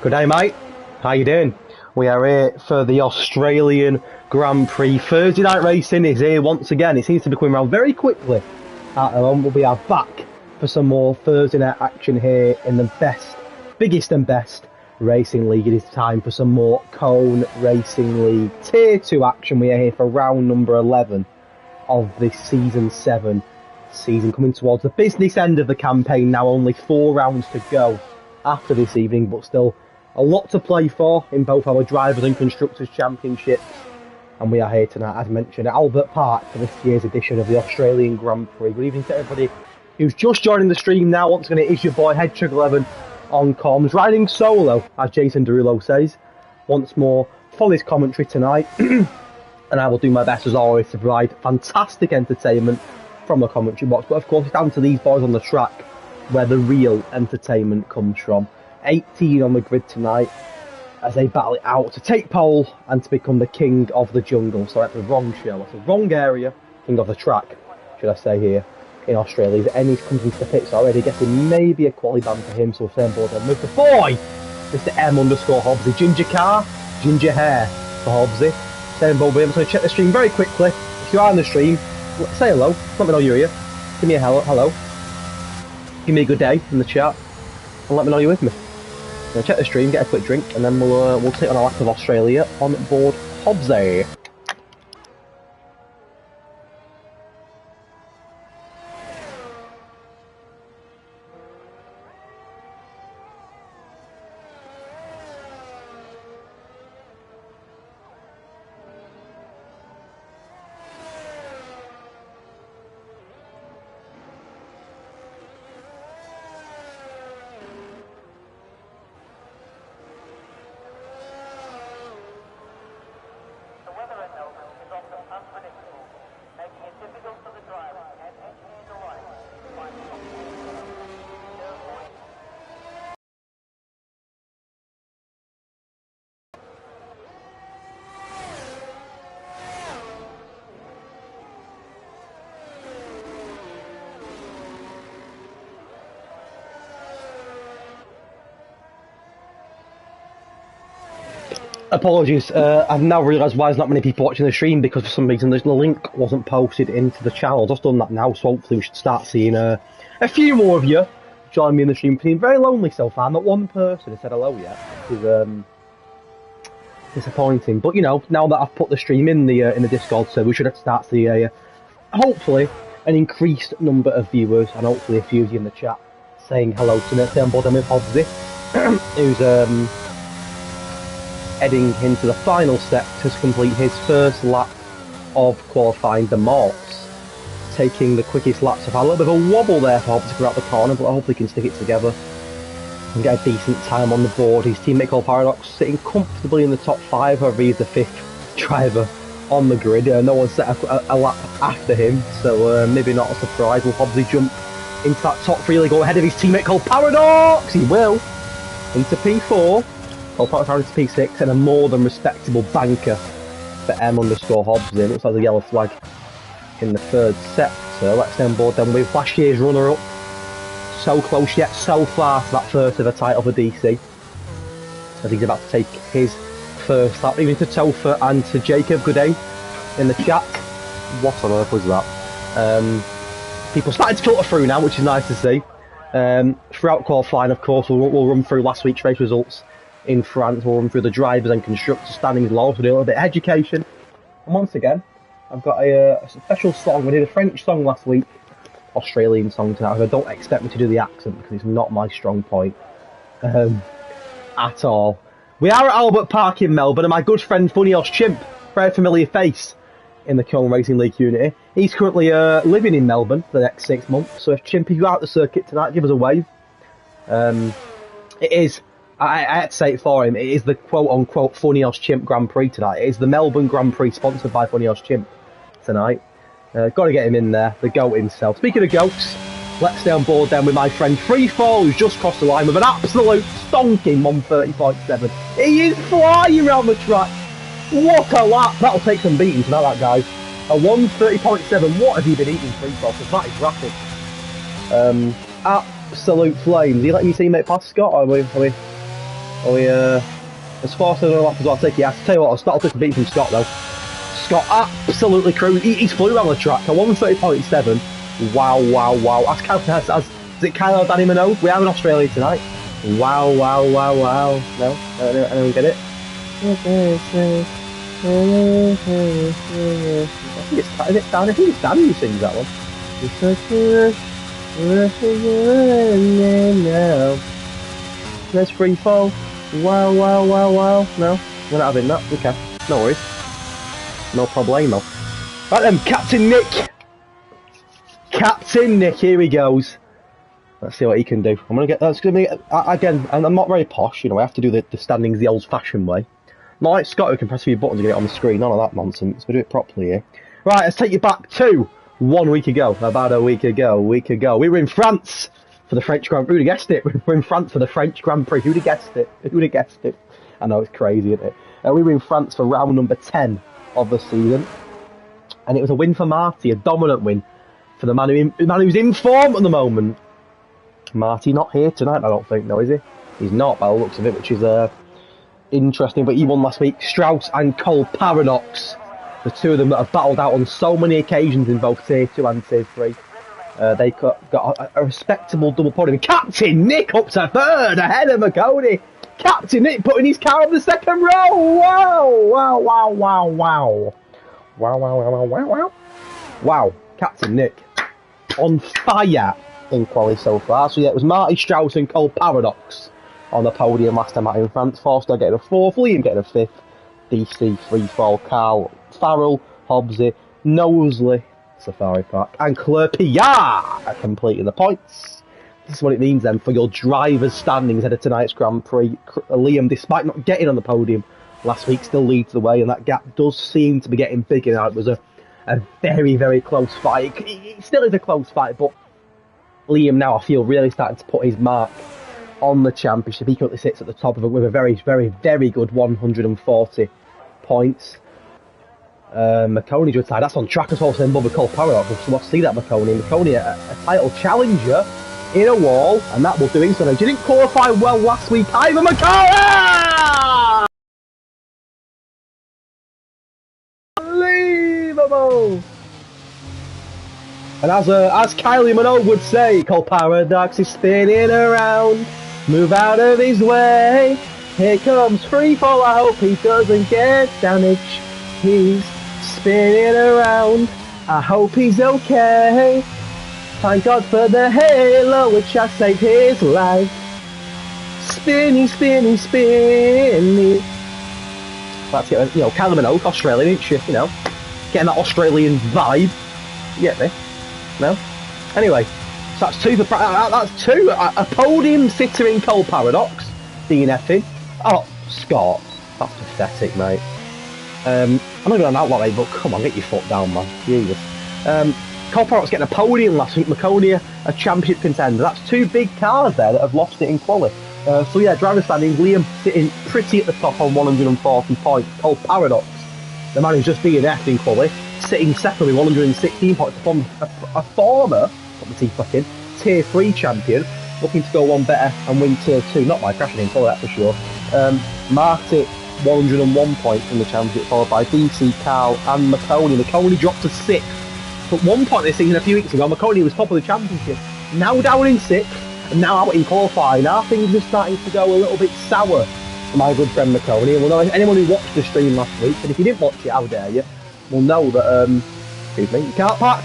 Good day, mate. How you doing? We are here for the Australian Grand Prix. Thursday night racing is here once again. It seems to be coming around very quickly at the moment, but we are back for some more Thursday night action here in the biggest and best racing league. It is time for some more Cone Racing League Tier 2 action. We are here for round number 11 of this Season 7 season, coming towards the business end of the campaign now. Only 4 rounds to go after this evening, but still a lot to play for in both our Drivers and Constructors Championships. And we are here tonight, as mentioned, at Albert Park for this year's edition of the Australian Grand Prix. Good evening to everybody who's just joining the stream now. Once again, it is your boy, Hedgehog11 on comms, riding solo, as Jason Derulo says, once more for his commentary tonight. And I will do my best, as always, to provide fantastic entertainment from the commentary box. But of course, it's down to these boys on the track where the real entertainment comes from. 18 on the grid tonight as they battle it out to take pole and to become the king of the jungle. So that's the wrong show, that's the wrong area. King of the track, should I say, here in Australia. Ennis comes into the pits already, getting maybe a quality ban for him. So we'll stay on board then with the boy, Mr. M_Hobbsy. Ginger car, ginger hair for Hobbsy. Stay on board with him. I'm going to check the stream very quickly. If you are on the stream, say hello. Let me know you're here. Give me a hello. Give me a good day in the chat and let me know you're with me. Now check the stream, get a quick drink, and then we'll take on a lap of Australia on board Hobbsy. Apologies, I've now realised why there's not many people watching the stream, because for some reason the link wasn't posted into the channel. I've just done that now, so hopefully we should start seeing a few more of you join me in the stream. It's been very lonely so far, not one person has said hello yet, which is disappointing. But you know, now that I've put the stream in the Discord, so we should start seeing hopefully an increased number of viewers, and hopefully a few of you in the chat saying hello to me. Stay on board with Hobbsy, who's heading into the final step to complete his first lap of qualifying the Morts, taking the quickest laps. I've had a little bit of a wobble there for Hobbs to go out the corner, but I hope he can stick it together and get a decent time on the board. His teammate called Paradox sitting comfortably in the top 5, however he's the 5th driver on the grid. No one set a lap after him, so maybe not a surprise. Will Hobbsy jump into that top 3, go ahead of his teammate called Paradox? He will, into P4. Paradox into P6, and a more than respectable banker for M_Hobbsy. It looks like the yellow flag in the 3rd sector. Let's stay on board then with last year's runner-up. So close yet so far to that first ever title for DC, as he's about to take his first lap. Even to Topher and to Jacob, good day in the chat. What on earth was that? People starting to filter through now, which is nice to see. Throughout qualifying, of course, we'll run through last week's race results in France. We'll run through the Drivers and Constructors standings. We'll also do a little bit of education. And once again, I've got a special song. We did a French song last week, Australian song tonight. Don't expect me to do the accent because it's not my strong point at all. We are at Albert Park in Melbourne, and my good friend Funny Horse Chimp, very familiar face in the Cone Racing League community. He's currently living in Melbourne for the next 6 months. So if Chimp, if you're out the circuit tonight, give us a wave. It is, I had to say it for him, it is the quote-unquote Funny Horse Chimp Grand Prix tonight. It is the Melbourne Grand Prix sponsored by Funny Horse Chimp tonight. Got to get him in there, the goat himself. Speaking of goats, let's stay on board then with my friend Freefall, who's just crossed the line with an absolute stonking 130.7. He is flying around the track. What a lap. That'll take some beating tonight, that guy. A 130.7. What have you been eating, Freefall? Because that is rapid. Absolute flames. Are you letting your teammate pass, Scott? Or are we Are we, as far as another lap as well, I'll take it. I tell you what, I'll take a beat from Scott though. Scott absolutely cruised. He's flew around the track. I won 30.7. Wow, wow, wow. Is it Kyle or Danny Minogue? We are in Australia tonight. Wow, wow, wow, wow. No? Anyone get it? I think it's Danny who sings that one. Let's free fall. Wow, wow, wow, wow. No, we're not having that. Okay, no worries. No problemo. Right then, Captain Nick. Captain Nick, here he goes. Let's see what he can do. I'm gonna get. That's gonna be again. And I'm not very posh, you know. I have to do the standings the old-fashioned way. Not like Scott who can press a few buttons and get it on the screen. None of that nonsense. We do it properly here. Right, let's take you back to 1 week ago. About a week ago. We were in France for the French Grand Prix. Who'd have guessed it? We're in France for the French Grand Prix. Who'd have guessed it? Who'd have guessed it? I know, it's crazy, isn't it? We were in France for round number 10 of the season, and it was a win for Marty, a dominant win for the man who's in form at the moment. Marty not here tonight, I don't think, no, is he? He's not, by the looks of it, which is interesting. But he won last week. Strauss and Cole Paradox, the two of them that have battled out on so many occasions in both Tier 2 and Tier 3. They got a respectable double podium. Captain Nick up to third, ahead of McConey. Captain Nick putting his car on the second row. Wow, wow, wow, wow, wow. Wow, wow, wow, wow, wow, wow. Wow, Captain Nick on fire in quali so far. So yeah, it was Marty Strauss and Cole Paradox on the podium last time out in France. Forster getting a 4th, Liam getting a 5th. DC, Freefall, Carl, Farrell, Hobbsy, Knowsley, Safari Park, and Claire Piat are completing the points. This is what it means then for your driver's standings ahead of tonight's Grand Prix. Liam, despite not getting on the podium last week, still leads the way, and that gap does seem to be getting bigger now. It was a very, very close fight. It still is a close fight, but Liam now, I feel, really starting to put his mark on the championship. He currently sits at the top of it with a very, very, very good 140 points. McConey's retired. That's on track as well, saying Bubba Cole Paradox. So we'll see that McConey. McConey, a title challenger in a wall, and that will do him. So he didn't qualify well last week either, McConey! Unbelievable! And as Kylie Minogue would say, Cole Paradox is spinning around. Move out of his way. Here comes Freefall. I hope he doesn't get damaged. He's spinning around. I hope he's okay. Thank God for the halo which has saved his life. Spinny, spinny, spinny. That's it. You know, Kylie Minogue, Australian, ain't she? You know, getting that Australian vibe. You get me? No? Anyway, so that's two for that's two. A podium sitter in Cole Paradox, DNFing. Oh, Scott, that's pathetic, mate. I'm not going to outlaw it, but come on, get your foot down, man. Jesus. Cole Paradox getting a podium last week. McConey, a championship contender. That's two big cars there that have lost it in quali. So yeah, driver standings. Liam sitting pretty at the top on 140 points. Cole Paradox, the man who's just DNF'd in quali, sitting second with 116 points upon a former, fucking Tier 3 champion, looking to go one better and win Tier 2, not by crashing in quali, that's for sure. Marty, 101 points in the championship, followed by DC, Carl and McConey. McConey dropped to 6th. At one point this season, a few weeks ago, McConey was top of the championship. Now down in 6th, and now out in qualifying. Now things are starting to go a little bit sour for my good friend McConey. And we'll know anyone who watched the stream last week, and if you didn't watch it, how dare you, will know that, excuse me, you can't park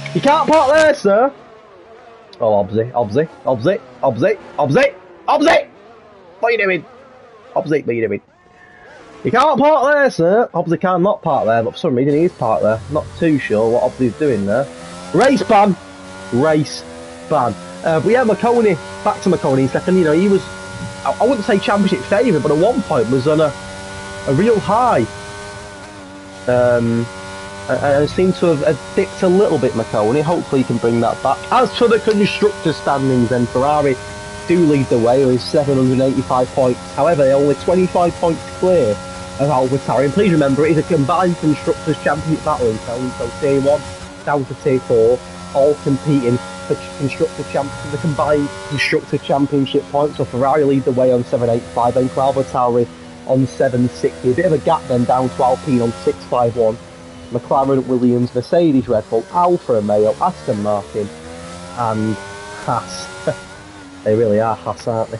there, sir. Oh, Obsy. What are you doing? Obsy, what are you doing? You can't park there, sir. Obsy can't not park there, but for some reason he is parked there. Not too sure what Obsy's doing there. Race ban. But yeah, McConey, back to McConey in second. You know, he was, I wouldn't say championship favourite, but at one point was on a real high. And seemed to have dipped a little bit, McConey. Hopefully he can bring that back. As for the constructors' standings, then Ferrari do lead the way with 785 points. However, they're only 25 points clear of AlphaTauri. And please remember, it is a combined constructors' championship battle in town. So Tier 1 down to Tier 4, all competing for the combined constructor championship points. So Ferrari lead the way on 785, then AlphaTauri on 760. A bit of a gap then down to Alpine on 651. McLaren, Williams, Mercedes, Red Bull, Alfa Romeo, Aston Martin, and Haas. They really are Haas, aren't they?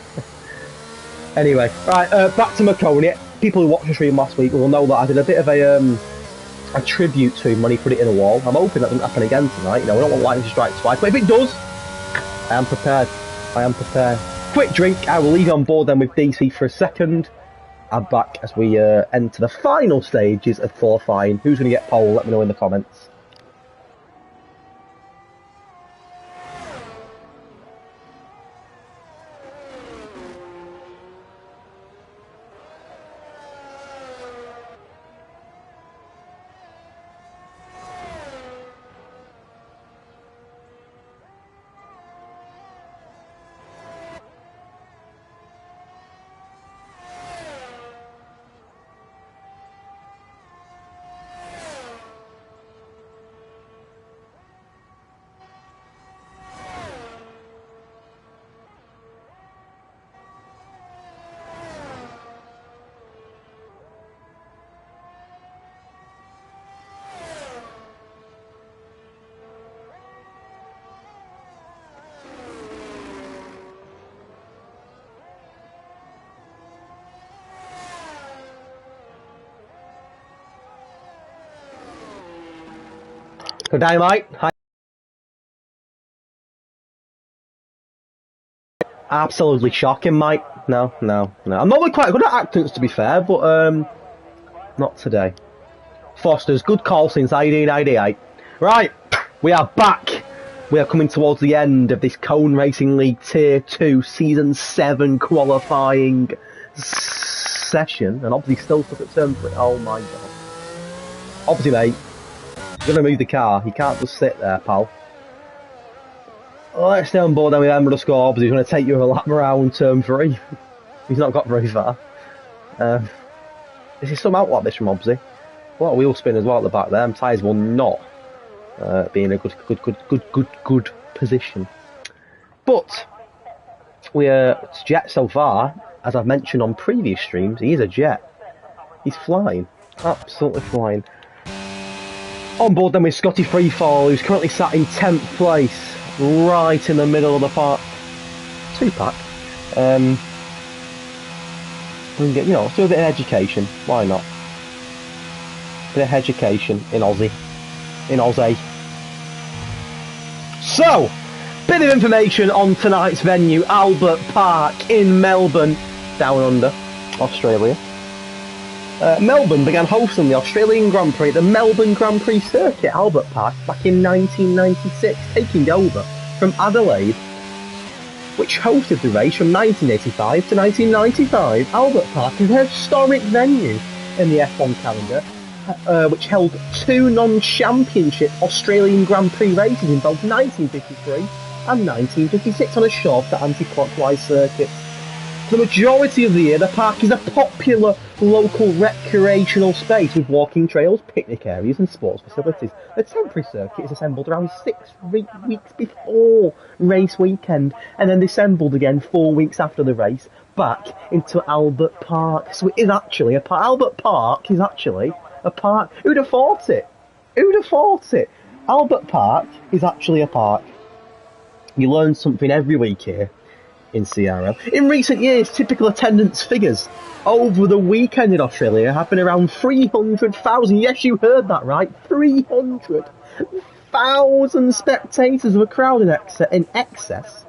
Anyway, right, back to Marconi. People who watched the stream last week will know that I did a bit of a tribute to him when he put it in a wall. I'm hoping that doesn't happen again tonight. You know, we don't want lightning to strike twice, but if it does, I am prepared. I am prepared. Quick drink. I will leave you on board then with DC for a second. I'm back as we enter the final stages of qualifying. Who's going to get pole? Let me know in the comments. Good day, mate. Hi. Absolutely shocking, mate. No. I'm normally quite good at accents, to be fair, but not today. Foster's good call since 1898. Right, we are back. We are coming towards the end of this Cone Racing League Tier 2 Season 7 qualifying session, and obviously still stuck at turn 3. Oh my god. Obviously, mate. You're going to move the car. You can't just sit there, pal. Let's stay on board then with M_score, because he's going to take you a lap around turn 3. He's not got very far. This is some outlap this from Obsy. A lot of wheel spin as well at the back there. Tyres will not be in a good position. But we are Jet so far, as I've mentioned on previous streams, he is a Jet. He's flying. Absolutely flying. On board then with Scotty Freefall, who's currently sat in 10th place, right in the middle of the park. 2-pack. We can get, let's do a bit of education. Why not? Bit of education in Aussie. So, bit of information on tonight's venue, Albert Park in Melbourne, down under, Australia. Melbourne began hosting the Australian Grand Prix at the Melbourne Grand Prix circuit, Albert Park, back in 1996, taking over from Adelaide, which hosted the race from 1985 to 1995. Albert Park is a historic venue in the F1 calendar, which held 2 non-championship Australian Grand Prix races in both 1953 and 1956 on a shorter anti-clockwise circuit. For the majority of the year, the park is a popular local recreational space with walking trails, picnic areas and sports facilities. The temporary circuit is assembled around 6 weeks before race weekend and then assembled again 4 weeks after the race back into Albert Park. So it is actually a park. Albert Park is actually a park. Who'd have thought it? Albert Park is actually a park. You learn something every week here in CRL. In recent years, typical attendance figures over the weekend in Australia have been around 300,000. Yes, you heard that right. 300,000 spectators of a crowd in excess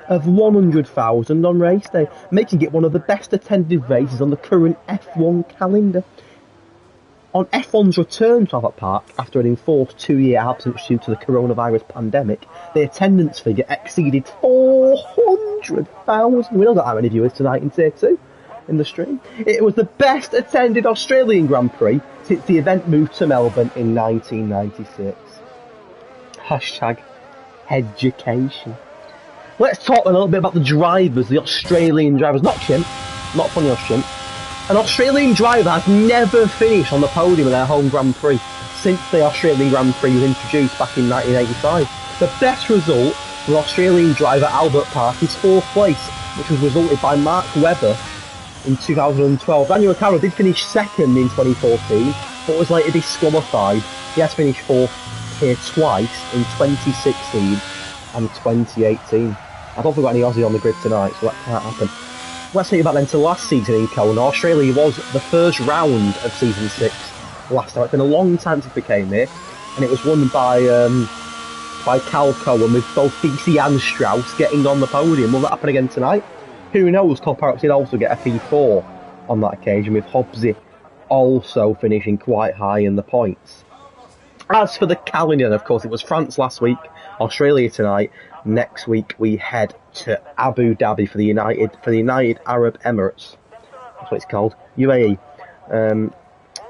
of 100,000 on race day, making it one of the best attended races on the current F1 calendar. On F1's return to Albert Park after an enforced 2-year absence due to the coronavirus pandemic, the attendance figure exceeded 400,000. We don't got that many viewers tonight in Tier 2 in the stream. It was the best attended Australian Grand Prix since the event moved to Melbourne in 1996. Hashtag education. Let's talk a little bit about the drivers, the Australian drivers. Not Chimp, not Funny or Chimp. An Australian driver has never finished on the podium in their home Grand Prix since the Australian Grand Prix was introduced back in 1985. The best result with Australian driver Albert Park is 4th place, which was resulted by Mark Webber in 2012. Daniel Ricciardo did finish 2nd in 2014, but was later disqualified. He has finished 4th here twice in 2016 and 2018. I don't think we've got any Aussie on the grid tonight, so that can't happen. Let's take you back then to last season in Kona. Australia was the first round of season 6 last time. It's been a long time since we came here, and it was won by Cal Cohen, with both DC and Strauss getting on the podium. Will that happen again tonight? Who knows? Coparax did also get a P4 on that occasion, with Hobbsy also finishing quite high in the points. As for the calendar, of course, it was France last week, Australia tonight. Next week we head to Abu Dhabi for the United Arab Emirates. That's what it's called, UAE. For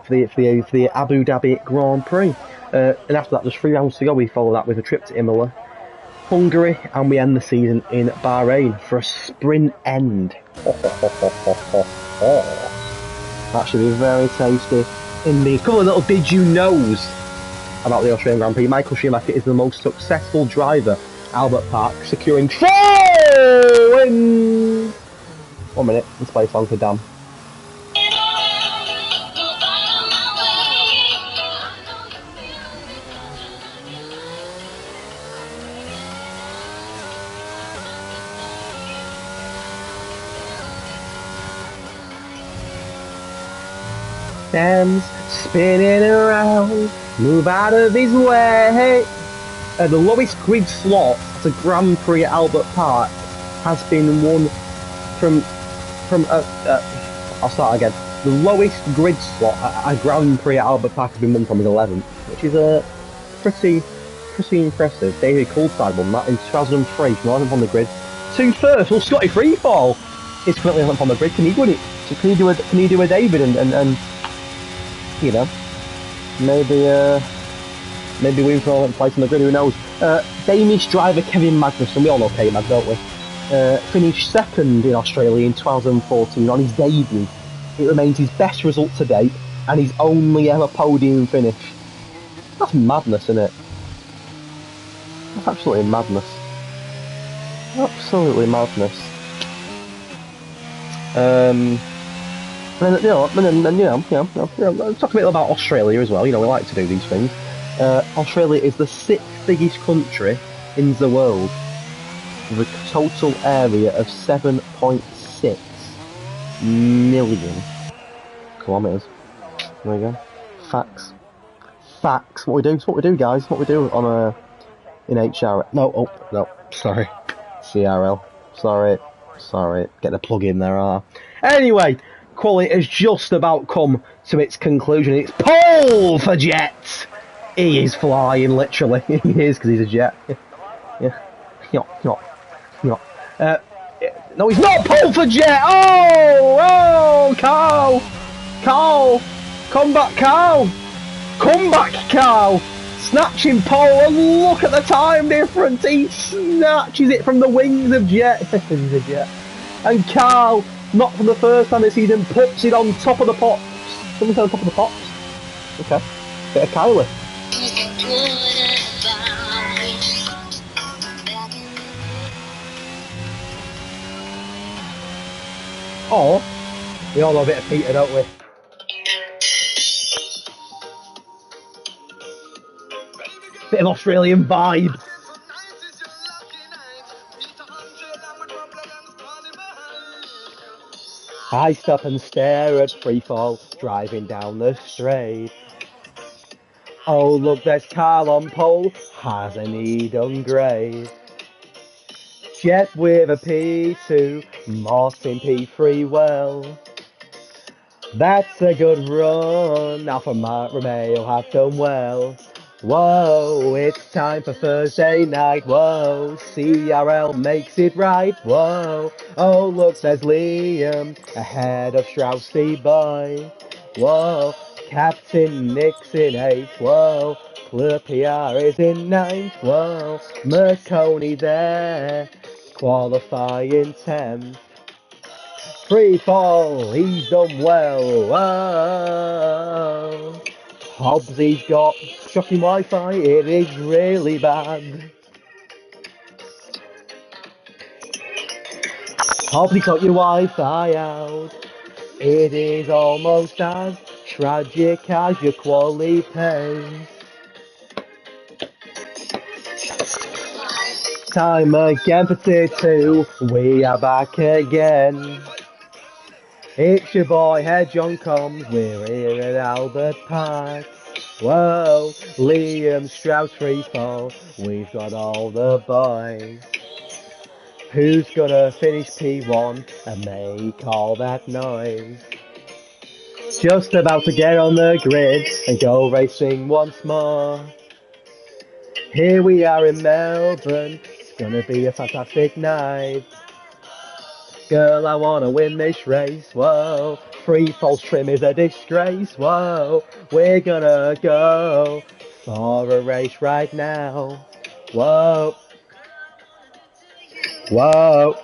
the Abu Dhabi Grand Prix. And after that, there's 3 rounds to go. We follow that with a trip to Imola, Hungary, and we end the season in Bahrain for a sprint end. That should be very tasty indeed. A couple of little did you knows about the Australian Grand Prix. Michael Schumacher is the most successful driver. Albert Park securing 4 wins. 1 minute, let's play a song for Dan. Dan's spinning around, move out of his way. The lowest grid slot at a Grand Prix at Albert Park has been won from I'll start again. The lowest grid slot at a Grand Prix at Albert Park has been won from his 11th, which is pretty impressive. David Coulthard won that in 2003 from 11th on the grid to first. Well, Scotty Freefall is currently 11th on the grid. Can he win it? So can he do a David and you know, maybe win for 11th place on the grid, who knows. Danish driver Kevin Magnussen, we all know K-Mag, don't we? Finished 2nd in Australia in 2014 on his debut. It remains his best result to date and his only ever podium finish. That's madness, isn't it? That's absolutely madness. Absolutely madness. And talk a bit about Australia as well. You know, we like to do these things. Australia is the 6th biggest country in the world, with a total area of 7.6 million kilometres. There we go. Facts. What we do, guys. What we do on in HR. No, sorry. CRL. Sorry. Get the plug in there. Anyway, quality has just about come to its conclusion. It's pole for Jet. He is flying, literally. He is, because he's a jet. Yeah. No, he's not pole for Jet. Oh, Carl. Come back, Carl. Snatching pole, and look at the time difference. He snatches it from the wings of Jet. He's a jet. And Carl, not for the first time this season, puts it on top of the pops. Something on top of the pops. Okay. Bit of Kylie. Oh, we all know a bit of Peter, don't we? Bit of Australian vibe. I stop and stare at Freefall driving down the straight. Oh look, there's Carl on pole, hasn't he done great? Jet with a P2, Martin P3 well. That's a good run, Alfa Romeo have done well. Whoa, it's time for Thursday night, whoa, CRL makes it right, whoa. Oh look, there's Liam, ahead of Straussy boy, whoa. Captain Nick's in 8th, whoa. Clerpier is in 9th, whoa. Merconi there, qualifying 10th. Freefall, he's done well, whoa. Hobbsy's got shocking Wi-Fi, it is really bad. Probably got your Wi-Fi out. It is almost as tragic as your quality pays. Time again for tier 2, we are back again. It's your boy Head John Combs, we're here at Albert Park. Whoa, Liam Strauss 3-4, we've got all the boys. Who's gonna finish P1 and make all that noise? Just about to get on the grid and go racing once more. Here we are in Melbourne, it's gonna be a fantastic night. Girl, I wanna win this race, whoa. Free false trim is a disgrace, whoa. We're gonna go for a race right now, whoa. Whoa.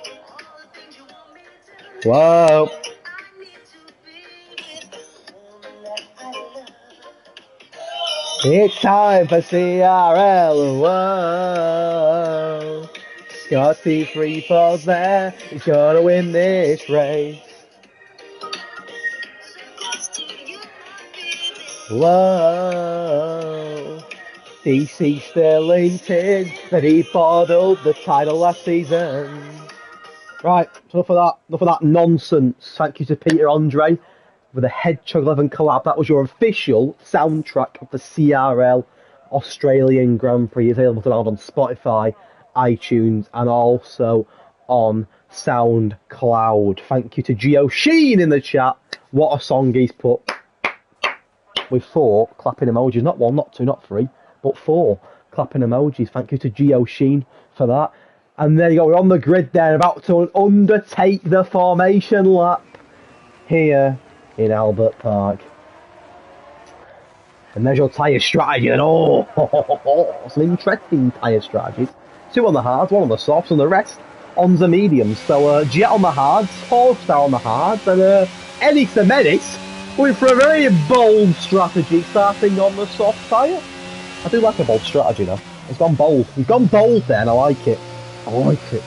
Whoa. It's time for CRL, whoa. Scotty 3-4's there, he's gonna win this race. Whoa. DC still hinted that he bottled the title last season. Right, enough of that nonsense. Thank you to Peter Andre with the Hedgehog 11 collab. That was your official soundtrack of the CRL Australian Grand Prix. It's available to download on Spotify, iTunes, and also on SoundCloud. Thank you to Geo Sheen in the chat. What a song he's put. With 4 clapping emojis. Not 1, not 2, not 3, but 4 clapping emojis. Thank you to Geo Sheen for that. And there you go, we're on the grid there, about to undertake the formation lap here in Albert Park. And there's your tyre strategy, and some interesting tyre strategies. 2 on the hards, 1 on the softs, and the rest on the mediums. So Jet on the hards, 4-star on the hards, and Ennis the Menace going for a very bold strategy, starting on the soft tyre. I do like a bold strategy though. It's gone bold. We've gone bold there, and I like it. I like it.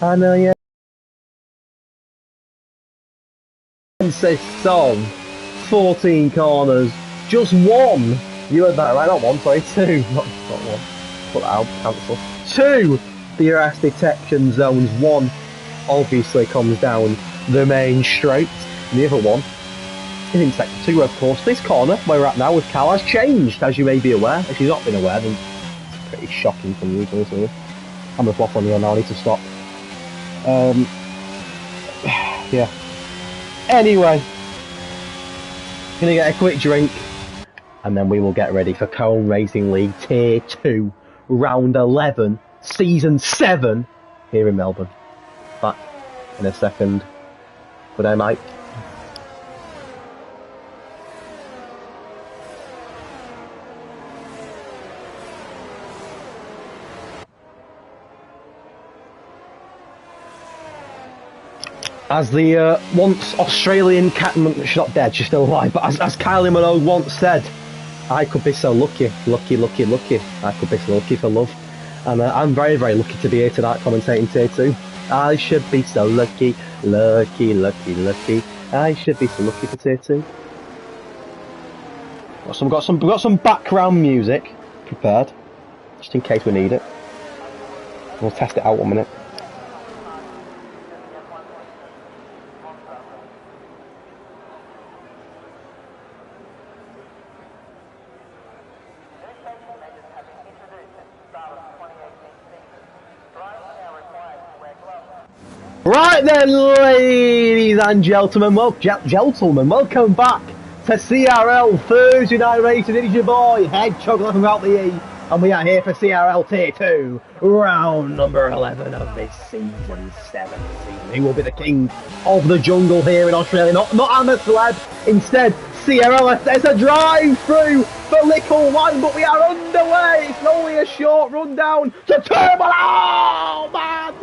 And yeah. Consists of 14 corners, just 1. You heard that right, not 1, sorry, 2. Not 1. Put that out, cancel. 2 DRS detection zones. 1 obviously comes down the main straight. And the other one is in sector 2, of course. This corner, where we're at now with Cal, has changed, as you may be aware. If you've not been aware, then it's pretty shocking from you, to be. I'm just waffling here now, I need to stop. Yeah. Anyway, gonna get a quick drink, and then we will get ready for Cone Racing League Tier 2, Round 11, Season 7, here in Melbourne. Back in a second. Good day, mate. As the once Australian Catman, she's not dead, she's still alive, but as Kylie Minogue once said, I could be so lucky. I could be so lucky for love. And I'm very, very lucky to be here tonight commentating Tier 2. I should be so lucky. I should be so lucky for Tier 2. Got some background music prepared, just in case we need it. We'll test it out 1 minute. Right then, ladies and gentlemen, welcome back to CRL Thursday Night Racing. It is your boy, Hedgehog 11 out the E, and we are here for CRL Tier 2, round number 11 of this Season 7 season. He will be the king of the jungle here in Australia, not Ahmed Celeb, instead CRL. There's a drive-through for Lickle Wine, but we are underway. It's only a short rundown to Turbo. Oh, man!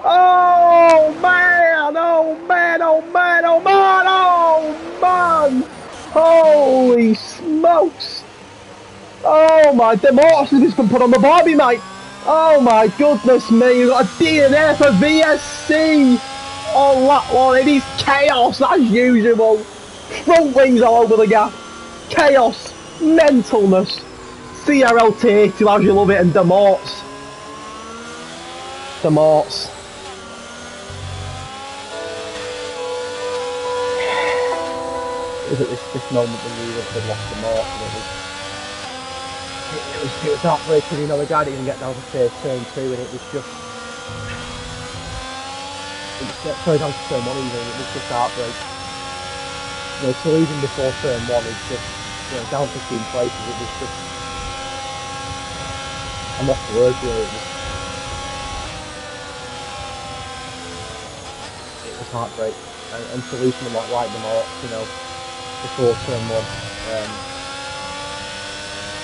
Oh man, oh man, oh man, oh man, oh man! Holy smokes! Oh my, the Mortis has been put on the Barbie, mate! Oh my goodness me, you've got a DNA for VSC on that one. It is chaos as usual. Front wings all over the gap. Chaos, mentalness. CRLT to as you love it, and Demorts. It was at this moment when we had lost Demorts, and it was heartbreaking, you know, the guy didn't even get down to turn 2, and it was just... Sorry, down to turn 1 even, it was just heartbreak. You know, to leaving before turn 1 is just, you know, down 15 places, it was just... I'm off the words really, it was heartbreak. And to lose someone like Demorts, you know, before turn 1,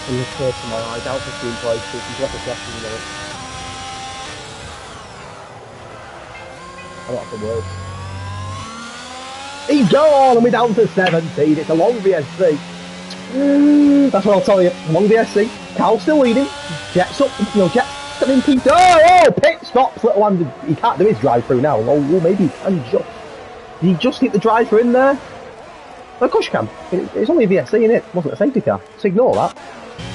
in the first of my eye, down 15 places, he's left a session, you know. I don't have the words. He's gone, and we're down to 17. It's a long VSC. That's what I'll tell you. Long VSC. Carl's still leading. Jet's up. You know, Jet's stepping Pete. Oh, pit stops. Little one. He can't do his drive through now. Oh, maybe he can just. Did he just hit the drive through in there? Well, of course you can. It's only a VSC, innit? It wasn't a safety car. So ignore that.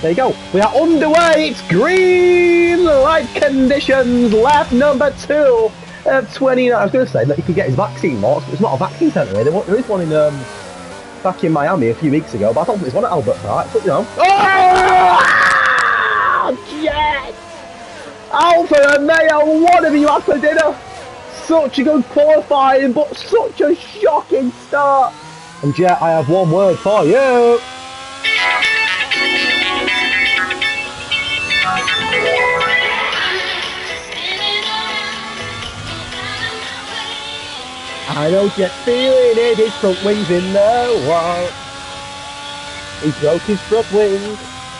There you go. We are underway. It's green light conditions. Lap number 2 of 29. I was going to say that you could get his vaccine marks, but it's not a vaccine centre here. There is one in back in Miami a few weeks ago, but I don't think there's one at Albert Park. But you know. Oh, Jet! Alpha Romeo, what have you had for dinner? Such a good qualifying, but such a shocking start. And Jet, I have one word for you. I know Jet's feeling it, his front wing's in the wall. He broke his front wing,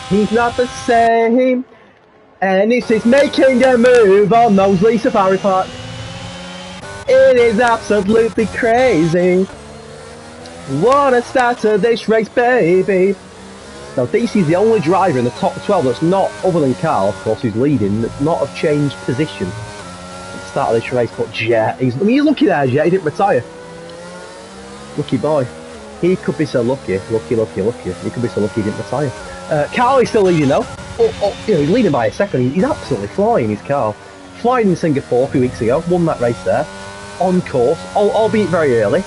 he's not the same. And this is making a move on Moseley Safari Park. It is absolutely crazy. What a start to this race, baby. Now DC's the only driver in the top 12 that's not, other than Carl, of course, who's leading, that's not have changed position at the start of this race. But Jet, he's lucky there, Jet, he didn't retire. Lucky boy. He could be so lucky. Lucky. He could be so lucky he didn't retire. Carl is still leading though. You know, he's leading by a second. He's absolutely flying, his car. Flying in Singapore a few weeks ago, won that race there. On course, albeit very early.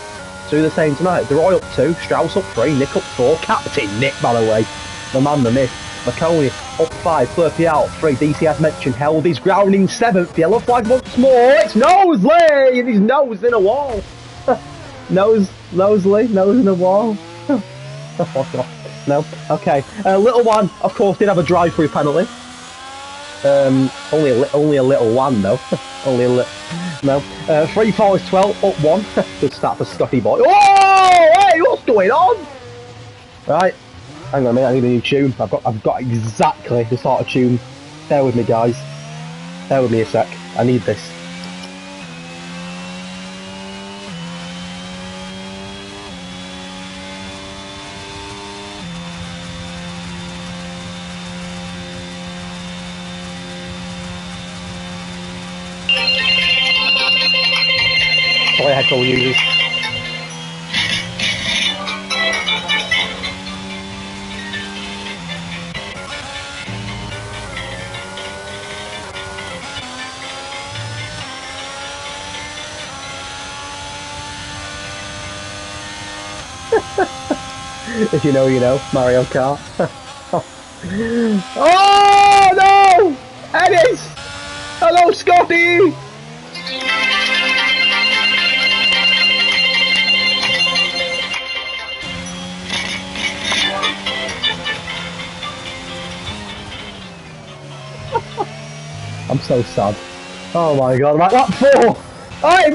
Do the same tonight. DeRoy up 2, Strauss up 3, Nick up 4, Captain Nick, by the way. The man, the myth. McConey up 5, Flurpy out 3, DC as mentioned, held his ground in 7th. Yellow flag once more. It's Nosley! And his nose in a wall. Nosley, nose in a wall. No? Okay. Little one, of course, did have a drive-through penalty. Only a little one, though. Only a little. No. 3, 4 is 12, up 1. Good start for Scotty boy. Oh! Hey, what's going on? Right. Hang on a minute, I need a new tune. I've got exactly the sort of tune. Bear with me, guys. Bear with me a sec. I need this. Sorry, headphone users. If you know, you know. Mario Kart. Oh no! Ennis! Hello, Scotty! I'm so sad. Oh my god, right, lap 4! Hey,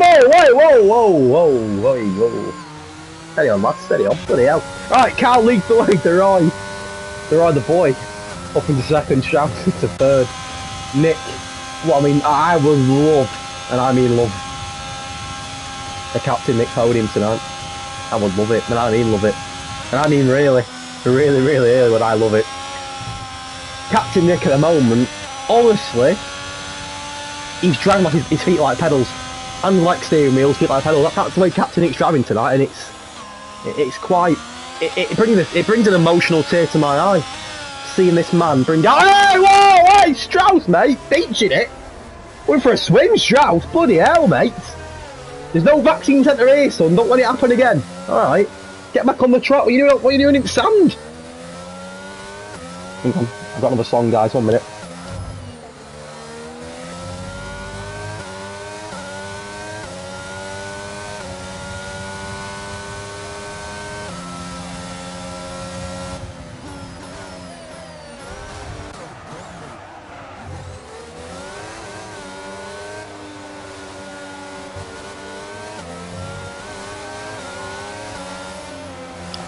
whoa! Steady on, lads, steady on, bloody hell. Right, Carl leads the way, DeRoy the boy, up into 2nd, Strauss into 3rd. Nick, what I mean, I would love, and I mean love, the Captain Nick podium tonight. I would love it, and I mean love it. And I mean really would I love it. Captain Nick at the moment, honestly, he's driving like his feet like pedals. And like steering wheels, feet like pedals. That's the way Captain Nick's driving tonight, and it's quite... It brings an emotional tear to my eye. Seeing this man bring down... Hey, whoa, hey, Strauss, mate! Beaching it! We're for a swim, Strauss! Bloody hell, mate! There's no vaccine centre here, son. Don't let it happen again. Alright. Get back on the trot. What are you doing in sand? Hang on. I've got another song, guys. 1 minute.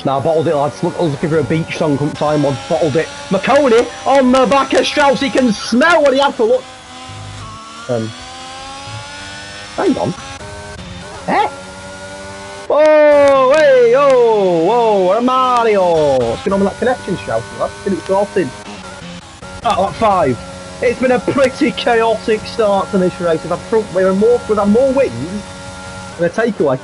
Now, bottled it, lads. Look, I was looking for a beach song, couldn't find one. Bottled it. McConey on the back of Strauss. He can smell what he had to look. Hang on. Eh? Whoa, hey, whoa, Mario. What's going on with that connection, Strauss? Let's get it sorted. Lap 5. It's been a pretty chaotic start to this race. We've had more wins than a takeaway.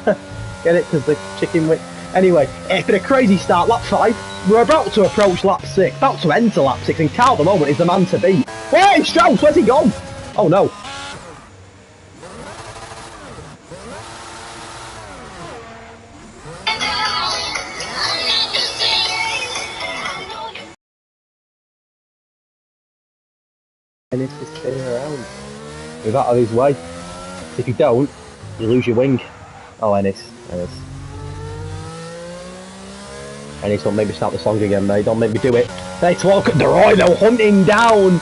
Get it? Because the chicken wing. Anyway, it's been a crazy start. Lap 5. We're about to approach lap 6. About to enter lap 6. And Carl at the moment is the man to beat. Hey, Strauss, where's he gone? Oh no. And it's just spinning around. Move out of his way. If you don't, you lose your wing. Oh, Ennis. Ennis, don't make me start the song again, mate. Don't make me do it. Let's walk at the Rhino, hunting down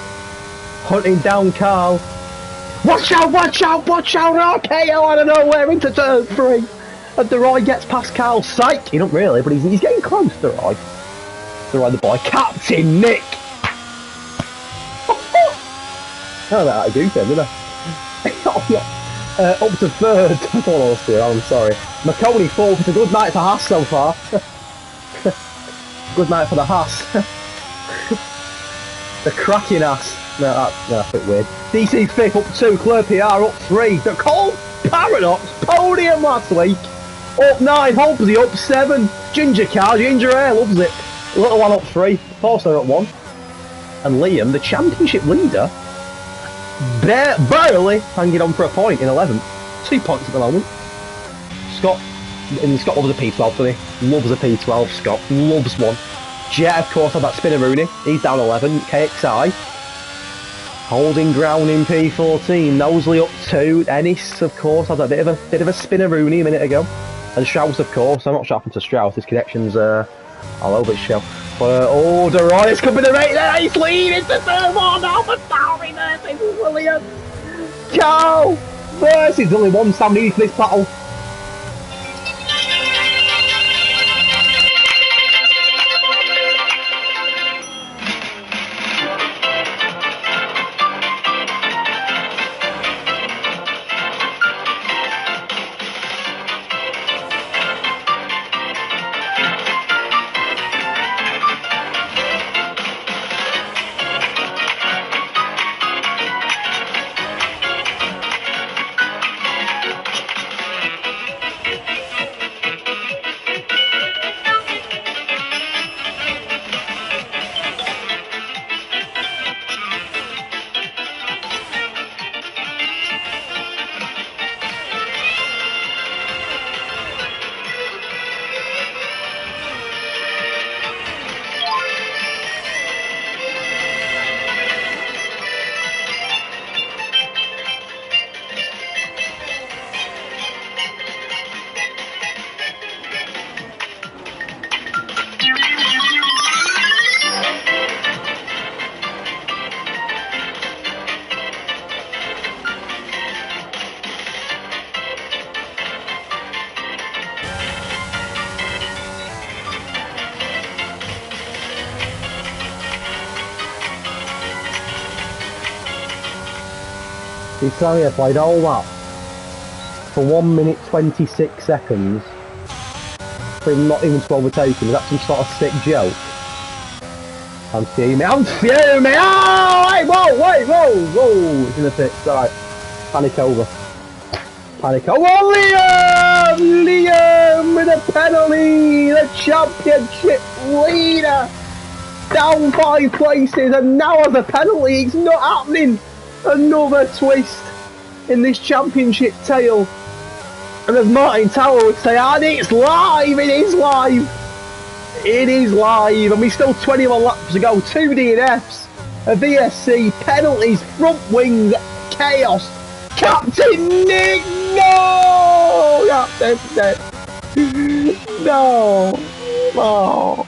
Carl. Watch out, RKO out of nowhere into turn 3. And DeRoy gets past Carl. Psych! He don't really, but he's getting close, DeRoy. DeRoy the boy. Captain Nick! I don't know how to do things, did I? Up to 3rd. I don't know what's going on, I'm sorry. McConey 4th. It's a good night for Haas so far. Good night for the Haas. The cracking ass. No, that's a bit weird. DC 5th up 2, Claire PR up 3. The Cold Paradox podium last week. Up 9, Hobbsy up 7. Ginger Hair loves it. Little one up 3. Forster up 1. And Liam, the championship leader, barely hanging on for a point in 11th. 2 points at the moment. Scott loves a P12, doesn't he? Loves a P12, Scott. Loves one. Jet, of course, had that Spinneroonie. He's down 11. KXI. Holding ground in P14. Knowsley up 2. Ennis, of course, had a bit of a Spinneroonie a minute ago. And Strauss, of course. I'm not sure what happened to Strauss. His connection's all over its show. But, DeRoy is coming to rate there. He's leading to third one. Alpha Tauri versus Williams. Carl versus only one Sam needed for this battle. He's telling me I played all that for 1 minute 26 seconds for him not even to overtake him. Is that some sort of sick joke? I'm fuming. Oh, hey, whoa, wait, whoa! It's in the pits, right. Panic over. Panic over. Oh, Liam! Liam with a penalty! The championship leader! Down 5 places and now has a penalty. It's not happening. Another twist in this championship tale. And as Martin Tower would say, and it's live! It is live! It is live, and we've still 21 laps to go. 2 DNFs, a VSC, penalties, front wings, chaos. Captain Nick, no! Captain Nick, no! Oh,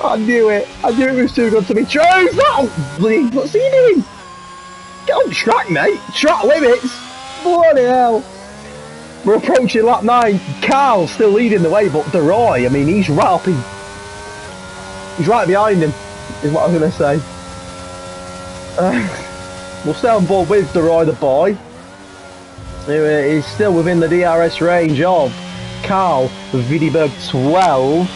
I knew it. I knew it was too good to be true. Oh, bloody! What's he doing? Get on track, mate. Track limits. Bloody hell. We're approaching lap 9. Carl's still leading the way, but DeRoy, I mean, he's right up in. He's right behind him, is what I was going to say. We'll stay on board with DeRoy the boy, who is still within the DRS range of Carl Vidiberg 12.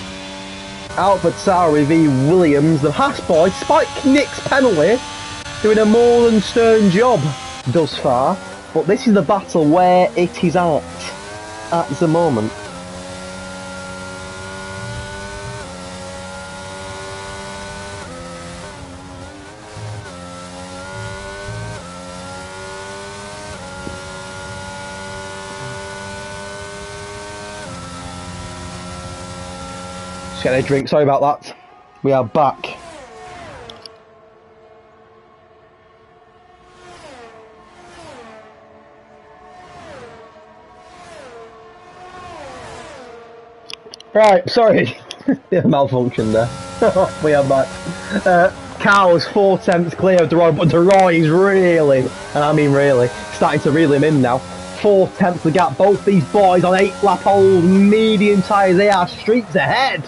Alpha Tauri v Williams. The Haas boy, despite Nick's penalty, doing a more than stern job thus far. But this is the battle where it is at the moment. Just getting a drink, sorry about that. We are back. Right, sorry. Malfunction there. We are back. Carl's 4 tenths clear of DeRoy, but DeRoy is really, and I mean really, starting to reel him in now. 4 tenths the gap. Both these boys on 8-lap-old medium tyres. They are streets ahead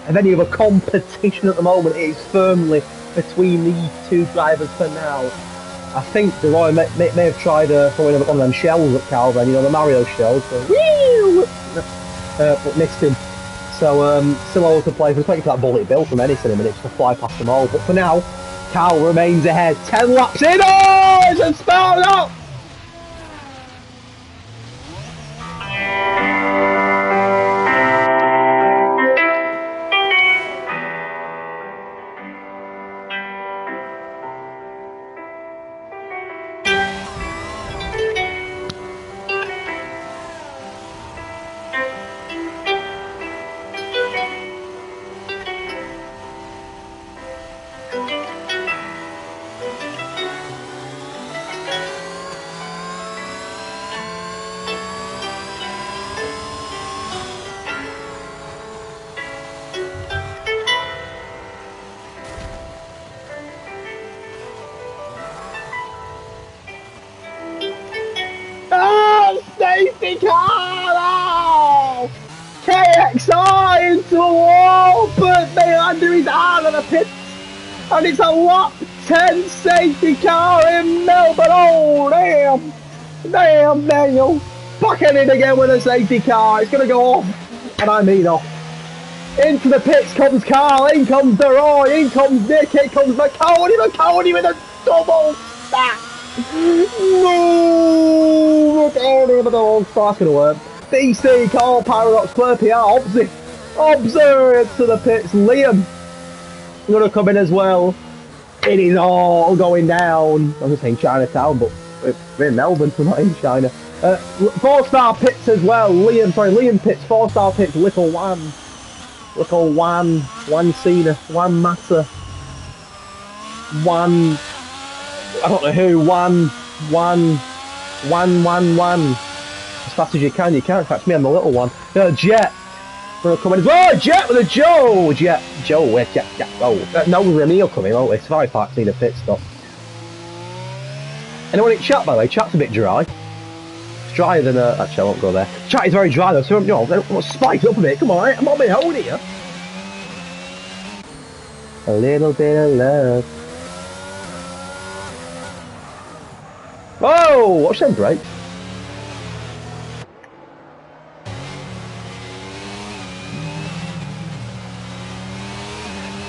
of any other competition at the moment. It is firmly between these two drivers for now. I think DeRoy may have tried throwing one of them shells at Carl then, you know, the Mario shells. So, but missed him. So still all to play. We're waiting for that bullet bill from anything in a minute to fly past them all. But for now, Carl remains ahead. 10 laps in. Oh, it's a start up. Safety car! Oh! KXI into the wall, but Melander is out of the pit, and it's a lap 10 safety car in Melbourne. Oh, damn! Damn, Daniel. Bucking in again with a safety car. It's going to go off, and I mean off. Into the pits comes Carl, in comes DeRoy, in comes Nick, in comes McConey with a double stack. No! That's going to work. DC, Carl, Paradox, Claire PR, Observe to the pits. Liam going to come in as well. It is all going down. I was saying Chinatown, but we're in Melbourne, we're not in China. 4-star pits as well. Liam pits, 4-star pits, Little Juan Cena, Juan Massa, Juan, I don't know who, Juan. As fast as you can't catch me on the little one. Jet, gonna come in as well. Jet with a Joe, where's Jet? Oh, no, Remy will come in, won't we? Safari Park's need a pit stop. Anyone in chat, by the way? Chat's a bit dry. It's drier than actually I won't go there. Chat is very dry though, so you know, let's spice it up a bit. Come on, I'm on my own here. A little bit of love. Oh, watch them brakes.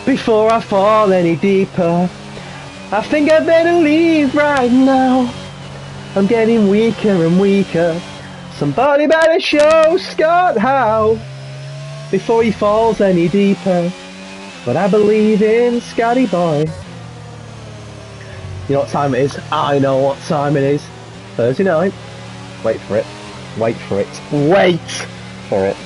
Before I fall any deeper, I think I better leave right now. I'm getting weaker and weaker. Somebody better show Scott how before he falls any deeper. But I believe in Scotty boy. You know what time it is? I know what time it is. Thursday night. Wait for it. Wait for it. Wait for it.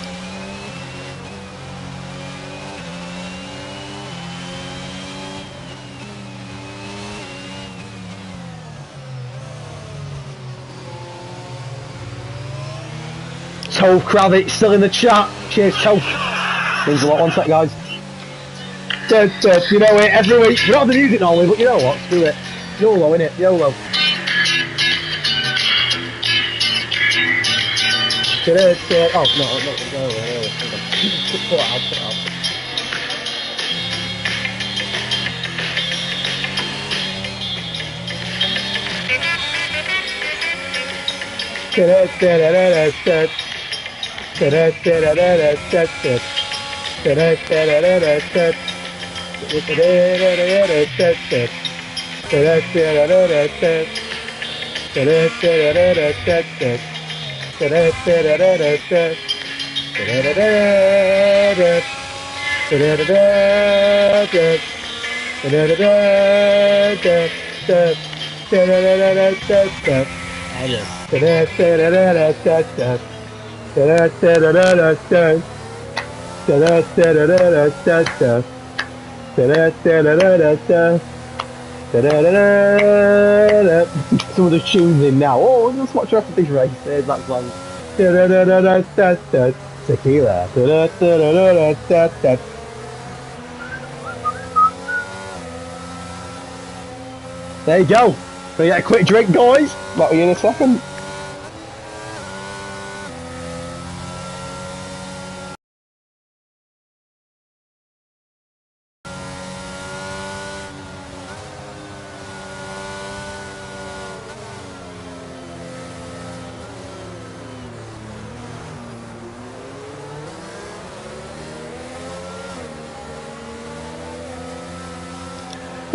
Toph Kravitz still in the chat. Cheers, Toph. Means a lot. One sec, guys. You know it, every week. We don't have the music normally, but you know what? Screw it. YOLO, innit? YOLO. Oh, no. Put it out. Some of the tunes in now. Oh, let's watch the rest of this race. There's that song. Tequila. There you go. Gonna get a quick drink, guys. Back with you in a second.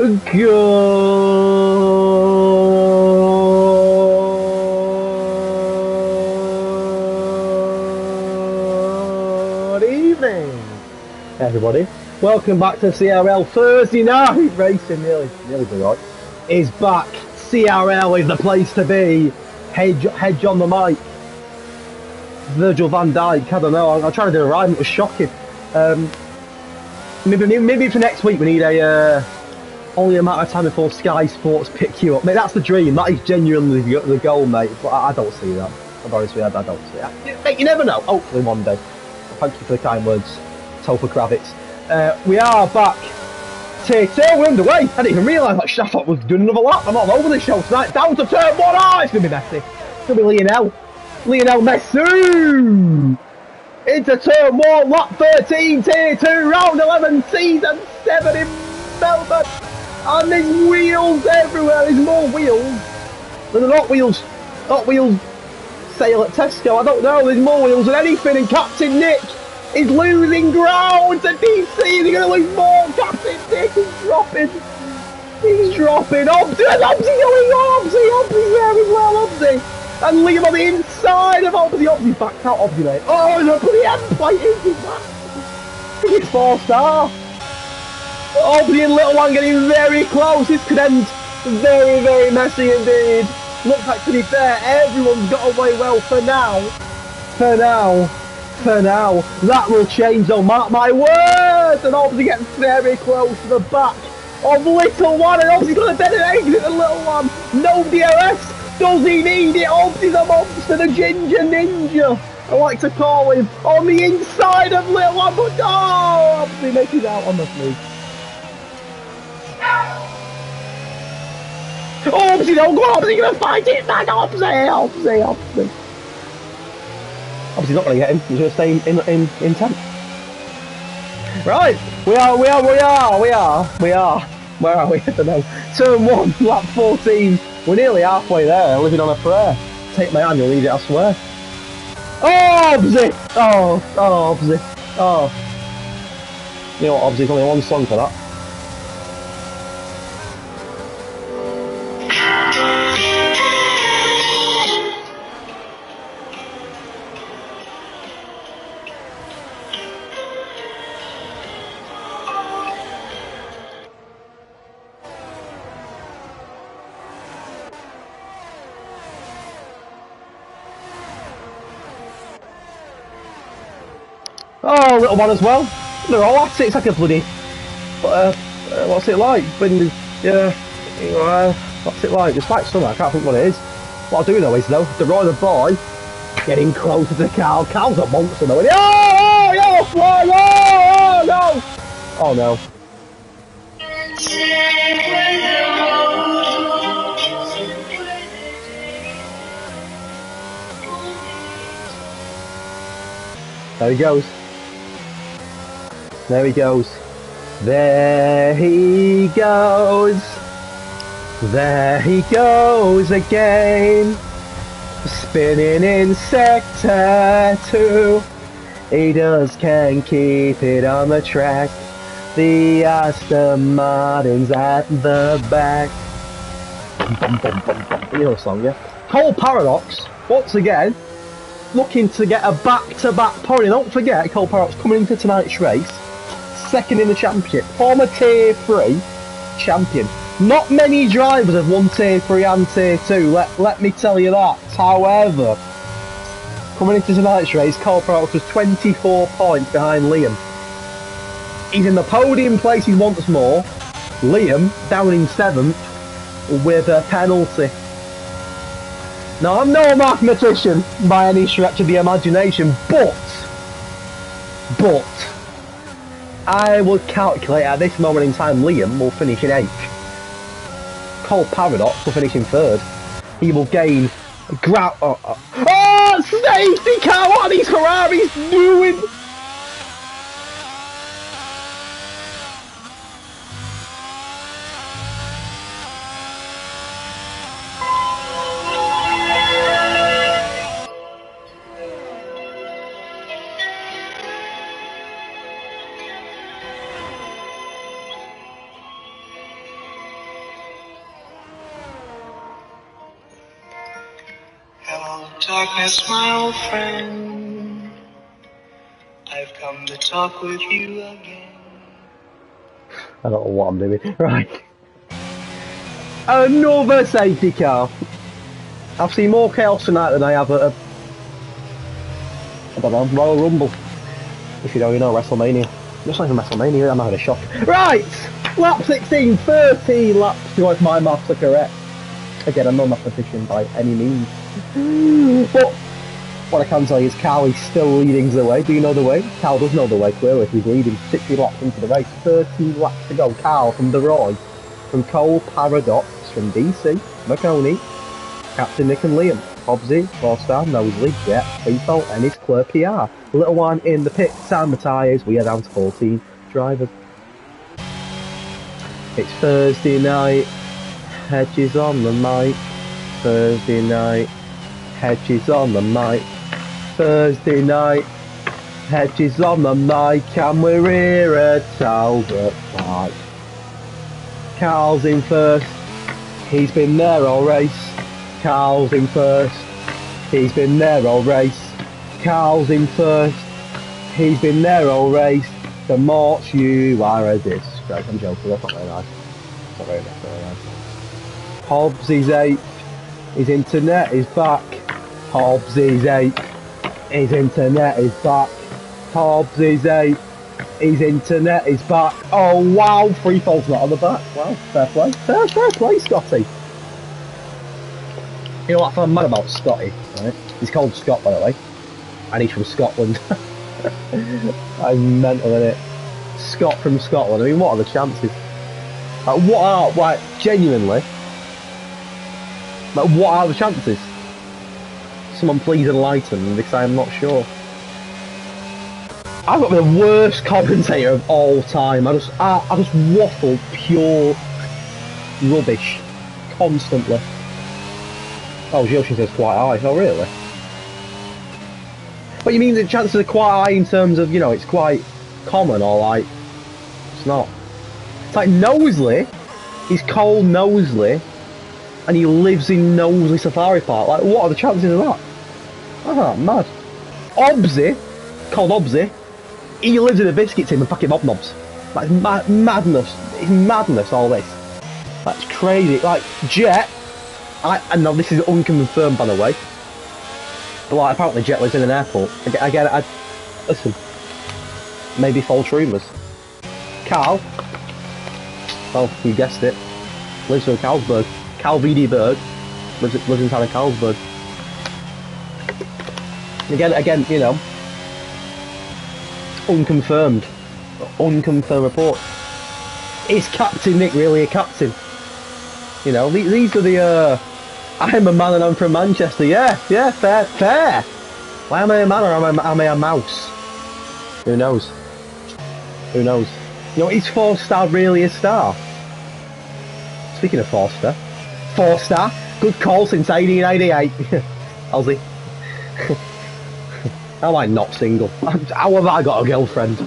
Good evening, everybody. Welcome back to CRL Thursday night racing. Nearly blew right. Is back. CRL is the place to be. Hedge on the mic. Virgil van Dijk. I don't know. I'll try to do a rhyme. It was shocking. Maybe for next week we need a. Only a matter of time before Sky Sports pick you up. Mate, that's the dream. That is genuinely the goal, mate. But I don't see that. I'm honest with you, I don't see that. Mate, you never know. Hopefully one day. Thank you for the kind words, Toph Kravitz. We are back. Tier 2, we're underway. I didn't even realise that Stafford was doing another lap. I'm all over the show tonight. Down to turn 1. Oh, it's going to be messy. It's going to be Lionel Messi. Into turn 1, lap 13, Tier 2, round 11, season 7 in Melbourne. And there's wheels everywhere. There's more wheels than the Hot Wheels sale at Tesco. I don't know. There's more wheels than anything. And Captain Nick is losing ground to DC. They're going to lose more. Captain Nick is dropping. He's dropping. Obsy going on. Obsy's there as well. Obsy. And Liam on the inside of Obsy. Obsy's backed out. Obsy, mate. Oh, there's a bloody end plate. He's back. I think it's 4-star. Obsy and Little One getting very close. This could end very, very messy indeed. Looks like, to be fair, everyone's got away well for now. For now. That will change though, mark my words. And Obsy getting very close to the back of Little One. And Obsy's got a better exit than Little One. No DRS. Does he need it? Obsy's a monster, the Ginger Ninja. I like to call him. On the inside of Little One. But oh, Obsy makes it out on the fleet. Obsy, don't go, Obsy's gonna fight it back, Obsy. Obsy's not gonna get him, he's gonna stay in 10th. Right, we are. Where are we? I don't know. Turn 1, lap 14. We're nearly halfway there, living on a prayer. Take my hand, you'll need it, I swear. Oh, Obsy! Oh, Obsy. Oh. You know what, Obsy's only one song for that. Oh, little one as well. They're all at it. It's like a bloody. What's it like? When what's it like? It's like something. I can't think what it is. What I'll do though is the rider boy getting closer to Carl. Carl's a monster though. Oh, fly! Oh, no! Oh no! There he goes. There he goes. There he goes. There he goes again. Spinning in sector 2. He just can't keep it on the track. The Aston Martin's at the back. You know the song, yeah? Cole Paradox, once again, looking to get a back-to-back point. Don't forget, Cole Paradox coming into tonight's race, second in the championship, former Tier 3 champion. Not many drivers have won Tier 3 and Tier 2, let me tell you that. However, coming into tonight's race, Cole Paradox was 24 points behind Liam. He's in the podium places once more. Liam down in 7th with a penalty. Now, I'm no mathematician by any stretch of the imagination, but I would calculate at this moment in time Liam will finish in 8th. Cole Paradox will finish in 3rd. He will gain safety car! What are these Ferraris doing? Hello, darkness, my old friend. I've come to talk with you again. I don't know what I'm doing. Right. Another safety car. I've seen more chaos tonight than I have at I don't know, Royal Rumble. If you know, you know, WrestleMania. Just like a WrestleMania, I'm having a shock. Right! Lap 16, 13 laps to go if my maths are correct. Again, I'm no mathematician by any means. But what I can tell you is Carl is still leading the way. Do you know the way? Carl does know the way, clearly. He's leading 60 laps into the race. 13 laps to go. Carl from the Roy, from Cole Paradox, from DC, McConey, Captain Nick and Liam, Hobbsy, 4-star, Knowsley, Jet, Beefo, Ennis, Claire PR. Little one in the pit, time the tyres. We are down to 14 drivers. It's Thursday night. Hedges on the mic. Thursday night. Hedges on the mic. Thursday night. Hedges on the mic. And we're here at Albert Park. Carl's in first. He's been there all race. Carl's in first. He's been there all race. Carl's in first. He's been there all race. The Morts, you are a disgrace. I'm joking, that's not very nice. It's not very nice. Hobbs is 8th. His internet is back. Hobbs is 8th. His internet is back. Hobbs is 8th. His internet is back. Oh wow, free fall's not on the back. Wow, fair play. Fair play, Scotty. You know what I'm mad about Scotty, right? He's called Scott, by the way. And he's from Scotland. I'm mental in it. Scott from Scotland. I mean, what are the chances? Genuinely, what are the chances? Someone please enlighten me because I am not sure. I've got to be the worst commentator of all time. I just waffle pure rubbish constantly. Oh, Yoshi says quite high. Oh, really? But you mean the chances are quite high in terms of, you know, it's quite common, or like, it's not. It's like Knowsley, he's called Knowsley, and he lives in Knowsley Safari Park. Like, what are the chances of that? Ah, mad. Obsy, called Obsy, he lives in a biscuit tin with fucking hobnobs. Like, madness. It's madness, all this. That's crazy. Like, Jet, I know this is unconfirmed, by the way, but like, apparently Jet lives in an airport. Again, listen, Maybe false rumours. Carl, well, you guessed it, lives in Carlsberg. Carl VD Berg lives inside of Carlsberg. Again, you know, unconfirmed report. Is Captain Nick really a captain? You know, these are the, I'm a man and I'm from Manchester. Yeah, fair. Why am I a man or am I a mouse? Who knows? You know, is 4-star really a star? Speaking of 4-star, 4-star, good call since 1898. Aussie. Am I not single? How have I got a girlfriend?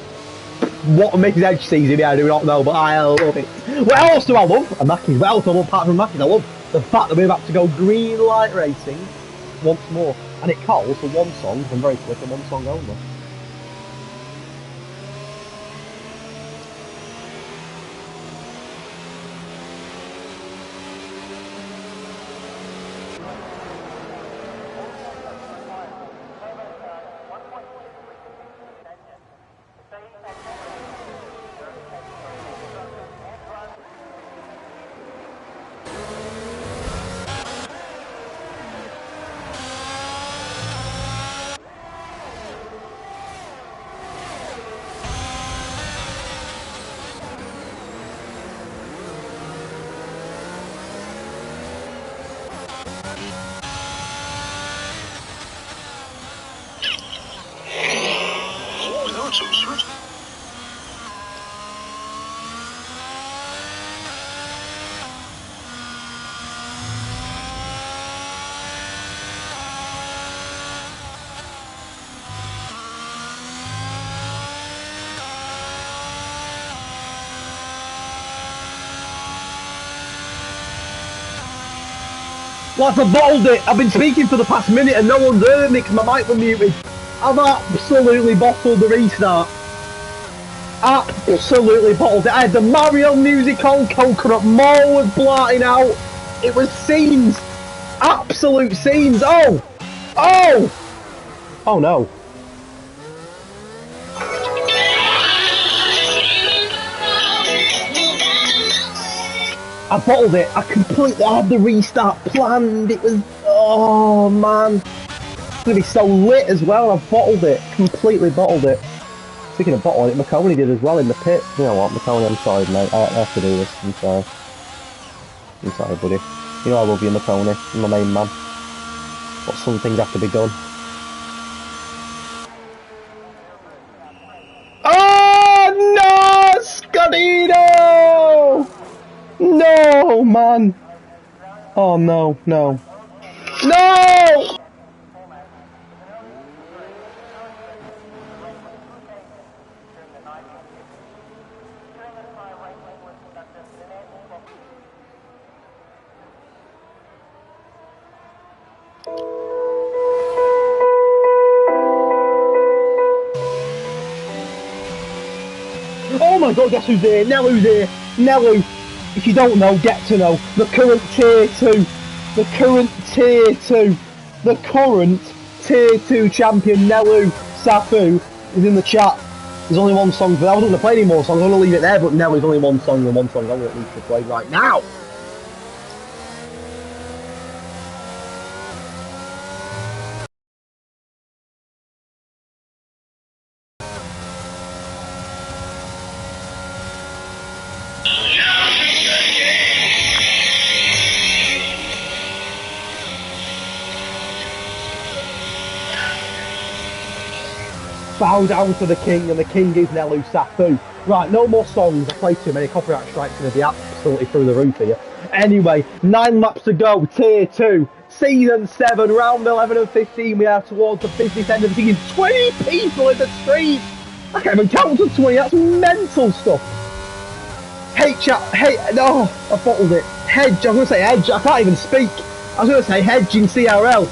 What makes Edge season I do not know, but I love it. What else do I love? And Mackies. What else do I love apart from Mackies? I love the fact that we're about to go green light racing once more. And it calls for one song, and very quick, and one song only. Lads, I bottled it! I've been speaking for the past minute and no one's heard me because my mic was muted. I've absolutely bottled the restart. Absolutely bottled it. I had the Mario music on, Coconut Mall was blotting out. It was scenes. Absolute scenes. Oh! Oh no. I bottled it. I had the restart planned. It was, oh man. It's gonna be so lit as well. I bottled it. Completely bottled it. Speaking of bottling it, McConey did as well in the pit. You know what, McConey, I'm sorry mate. I have to do this. I'm sorry. I'm sorry buddy. You know I love you, McConey. You're my main man. But some things have to be done. Oh no! Scudino! No, man! Oh no, no. No! Oh my god, guess who's here? Nellu's here! Nellu! If you don't know, get to know. The current tier 2. The current tier 2. The current tier 2 champion, Nellu Safu, is in the chat. There's only one song for that. I wasn't going to play any more songs, I'm going to leave it there, but Nellu's only one song and one song only that needs to play right now. Bow down to the king, and the king is Nellu Safu. Right, no more songs. I played too many. Copyright strikes going to be absolutely through the roof here. Anyway, 9 laps to go. Tier 2, Season 7, round 11 and 15. We are towards the business end of the season. 20 people in the street. I can't even count to 20. That's mental stuff. Hey, chat. Hey, no, I bottled it. Hedge. I was going to say Hedge. I can't even speak. I was going to say Hedge in CRL.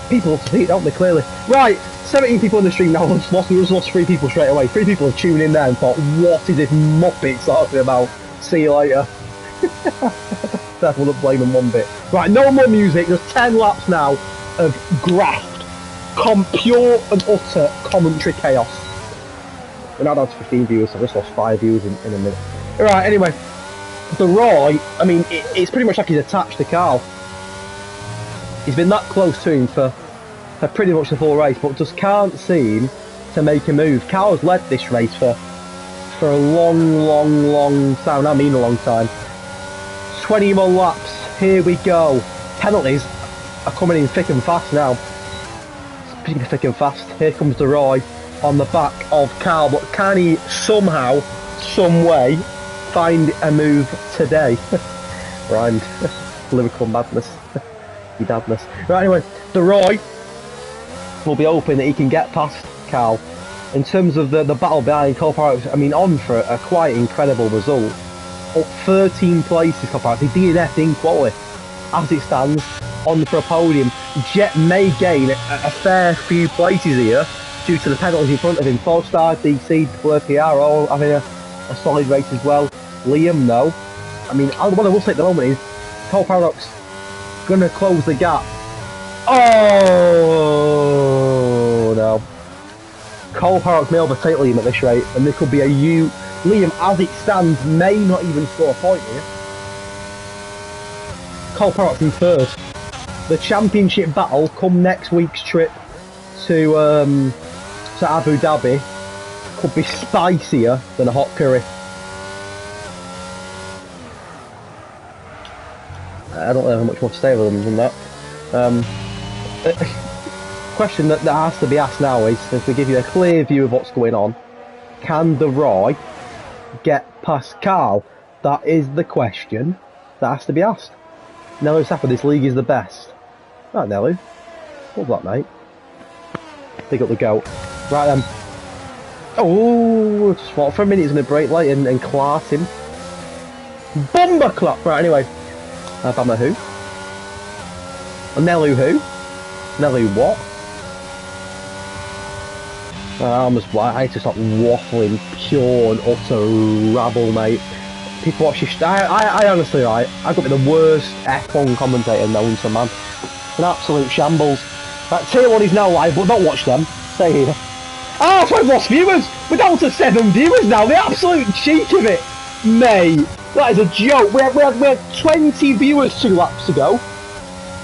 People see it, don't they, clearly? Right, 17 people in the stream now. We just lost 3 people straight away. 3 people have tuned in there and thought, what is this muppet talking about? See you later. That wouldn't blame them one bit. Right, no more music. There's 10 laps now of graft. Pure and utter commentary chaos. We're now down to 15 viewers, so I just lost 5 viewers in a minute. Right, anyway, the Roy, I mean, it's pretty much like he's attached to Carl. He's been that close to him for pretty much the full race, but just can't seem to make a move. Carl's led this race for a long time. I mean a long time. 20 more laps. Here we go. Penalties are coming in thick and fast now. Speaking of thick and fast, here comes the Roy on the back of Carl. But can he somehow, some way, find a move today? Rhymed. Lyrical madness. You dadness. Right, anyway, the Roy will be hoping that he can get past Carl. In terms of the battle behind Cole Parrott, I mean, on for a quite incredible result. Up 13 places, Cole Parrott. He DNF'd in quality. As it stands, on for a podium. Jet may gain a fair few places here due to the penalties in front of him. 4-star, DC, Blur PR, all having a solid race as well. Liam, though. I mean, what I will say at the moment is Cole Parrott's going to close the gap. Oh, no. Cole Parrott's may overtake Liam at this rate, and there could be a Liam, as it stands, may not even score a point here. Cole Parrott's in third. The championship battle come next week's trip to Abu Dhabi could be spicier than a hot curry. I don't have much more to say other than that. Question that has to be asked now is, if we give you a clear view of what's going on, can the Roy get past Carl? That is the question that has to be asked. Nelly Saffer, this league is the best. Right, Nelly. Love that, mate. Pick up the goat. Right then. Oh, just fought for a minute, he's going to break late and class him. Bomber clock! Right, anyway. Bama who? Nelly who? Nelly what? I had to stop waffling, pure and utter rabble, mate. People watch this. I honestly, right, I've got to be the worst F1 commentator known to man. An absolute shambles. Right, Tier 1 is now live, but don't watch them. Stay here. Ah, so I've lost viewers! We're down to 7 viewers now, the absolute cheek of it! Mate, that is a joke. We had 20 viewers 2 laps ago.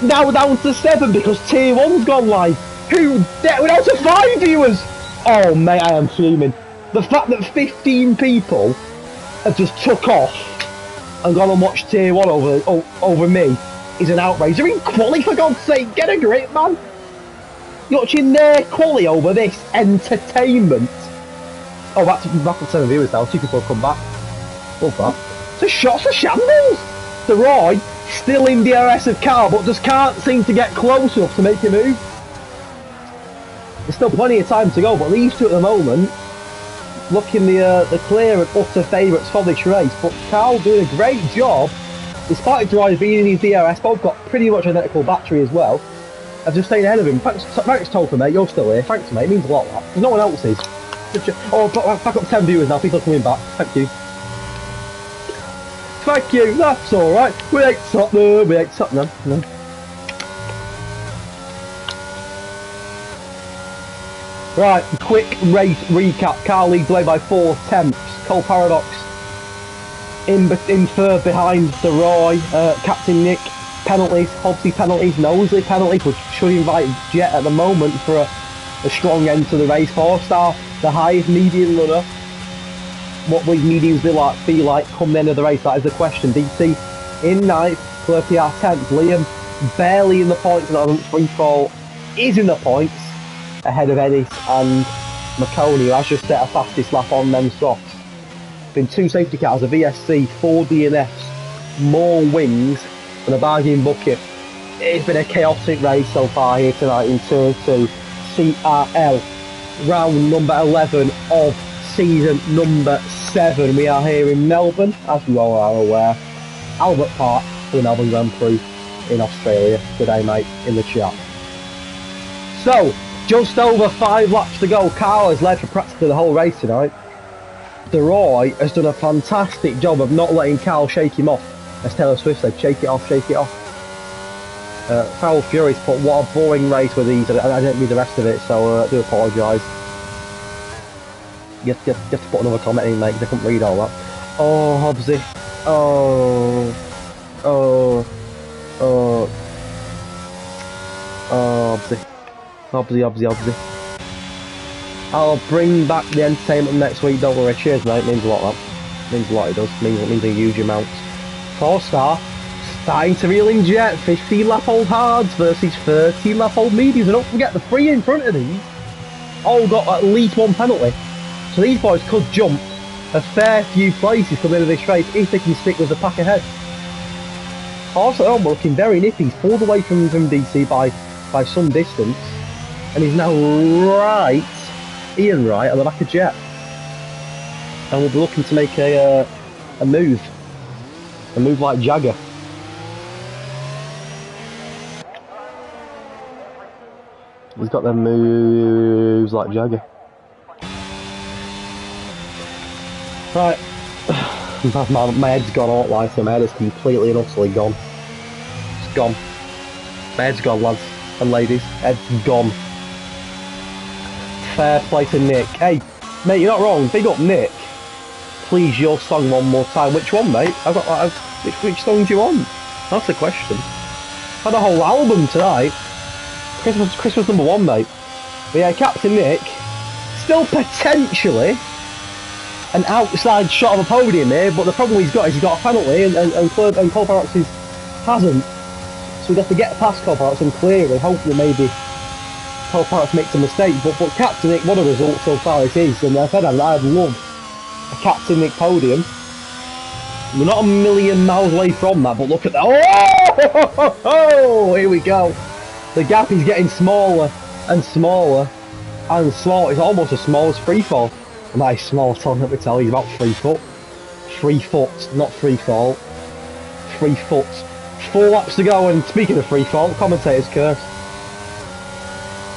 Now we're down to 7 because Tier 1's gone live. We're down to 5 viewers! Oh mate, I am fuming. The fact that 15 people have just took off and gone and watched Tier 1 over me is an outrage. They're in quali, for God's sake, get a grip, man. You're watching their quali over this entertainment. Oh, back to 7 viewers now, 2 people have come back. Love that. It's a shot for shambles. The Roy, still in DRS of Carl, but just can't seem to get close enough to make a move. There's still plenty of time to go, but these two at the moment looking the clear and utter favourites for this race. But Carl doing a great job, despite the drive being in his DRS. Both got pretty much identical battery as well. I've just stayed ahead of him. Thanks Topher, mate. You're still here. Thanks, mate. It means a lot, that. Because no one else is. Oh, back up 10 viewers now. People are coming back. Thank you. Thank you. That's all right. We ain't Tottenham. We ain't Tottenham. No. Right, quick race recap. Carl leads away by 4 tenths. Cole Paradox in third behind the Roy. Captain Nick, penalties, Hobbsy penalties, Knowsley penalties, which should invite Jet at the moment for a strong end to the race. 4-star, the highest median runner. What will mediums be like come the end of the race? That is the question. DC in 9th, Blur PR 10th. Liam barely in the points, and Freefall is in the points, ahead of Ennis and McConey, who has just set a fastest lap on them softs. Been 2 safety cars, a VSC, 4 DNFs, more wings than a bargain bucket. It's been a chaotic race so far here tonight in Turn 2 CRL, round number 11 of season number 7. We are here in Melbourne, as we all are aware, Albert Park for the Melbourne Grand Prix in Australia. Good day, mate, in the chat. So, just over 5 laps to go. Carl has led for practically the whole race tonight. The Roy has done a fantastic job of not letting Carl shake him off. As Taylor Swift said, shake it off, shake it off. Foul Fury's put, what a boring race with these. I didn't read the rest of it, so I do apologise. You have to put another comment in, mate, because I couldn't read all that. Oh, Hobbsy. Oh. Oh. Oh. Oh, Hobbsy. Hobbsy. I'll bring back the entertainment next week, don't worry. Cheers, mate. Means a lot, that. Means a lot, it does. Means a huge amount. 4-star. Starting to reel in jet. 15-lap-old hards versus 13-lap-old mediums. And don't forget, the three in front of these all got at least one penalty. So these boys could jump a fair few places coming into this race if they can stick with the pack ahead. Also, we're looking very nippy. He's pulled away from DC by some distance. And he's now Ian Wright at the back of Jet. And we'll be looking to make a move. A move like Jagger. He's got them moves like Jagger. Right. my head's gone, I won't lie to you. My head is completely and utterly gone. It's gone. My head's gone, lads and ladies. Head's gone. Fair play to Nick. Hey, mate, you're not wrong. Big up Nick. Please, your song one more time. Which one, mate? Which song do you want? That's the question. Had a whole album tonight. Christmas number 1, mate. But yeah, Captain Nick, still potentially an outside shot of a podium here, but the problem he's got is he's got a penalty and Cole Parrots hasn't. So we'd have to get past Cole Parrots and clear it. Hopefully maybe Cole Parrots makes a mistake. But Captain Nick, what a result so far it is. And I said I'd love a Captain Nick podium. We're not a million miles away from that, but look at that. Oh, here we go. The gap is getting smaller and smaller and smaller. It's almost as small as free fall. And that is small, Tom, let me tell you, he's about 3 foot. 3 foot, not free fall. 3 foot. 4 laps to go, and speaking of free fall, commentator's curse.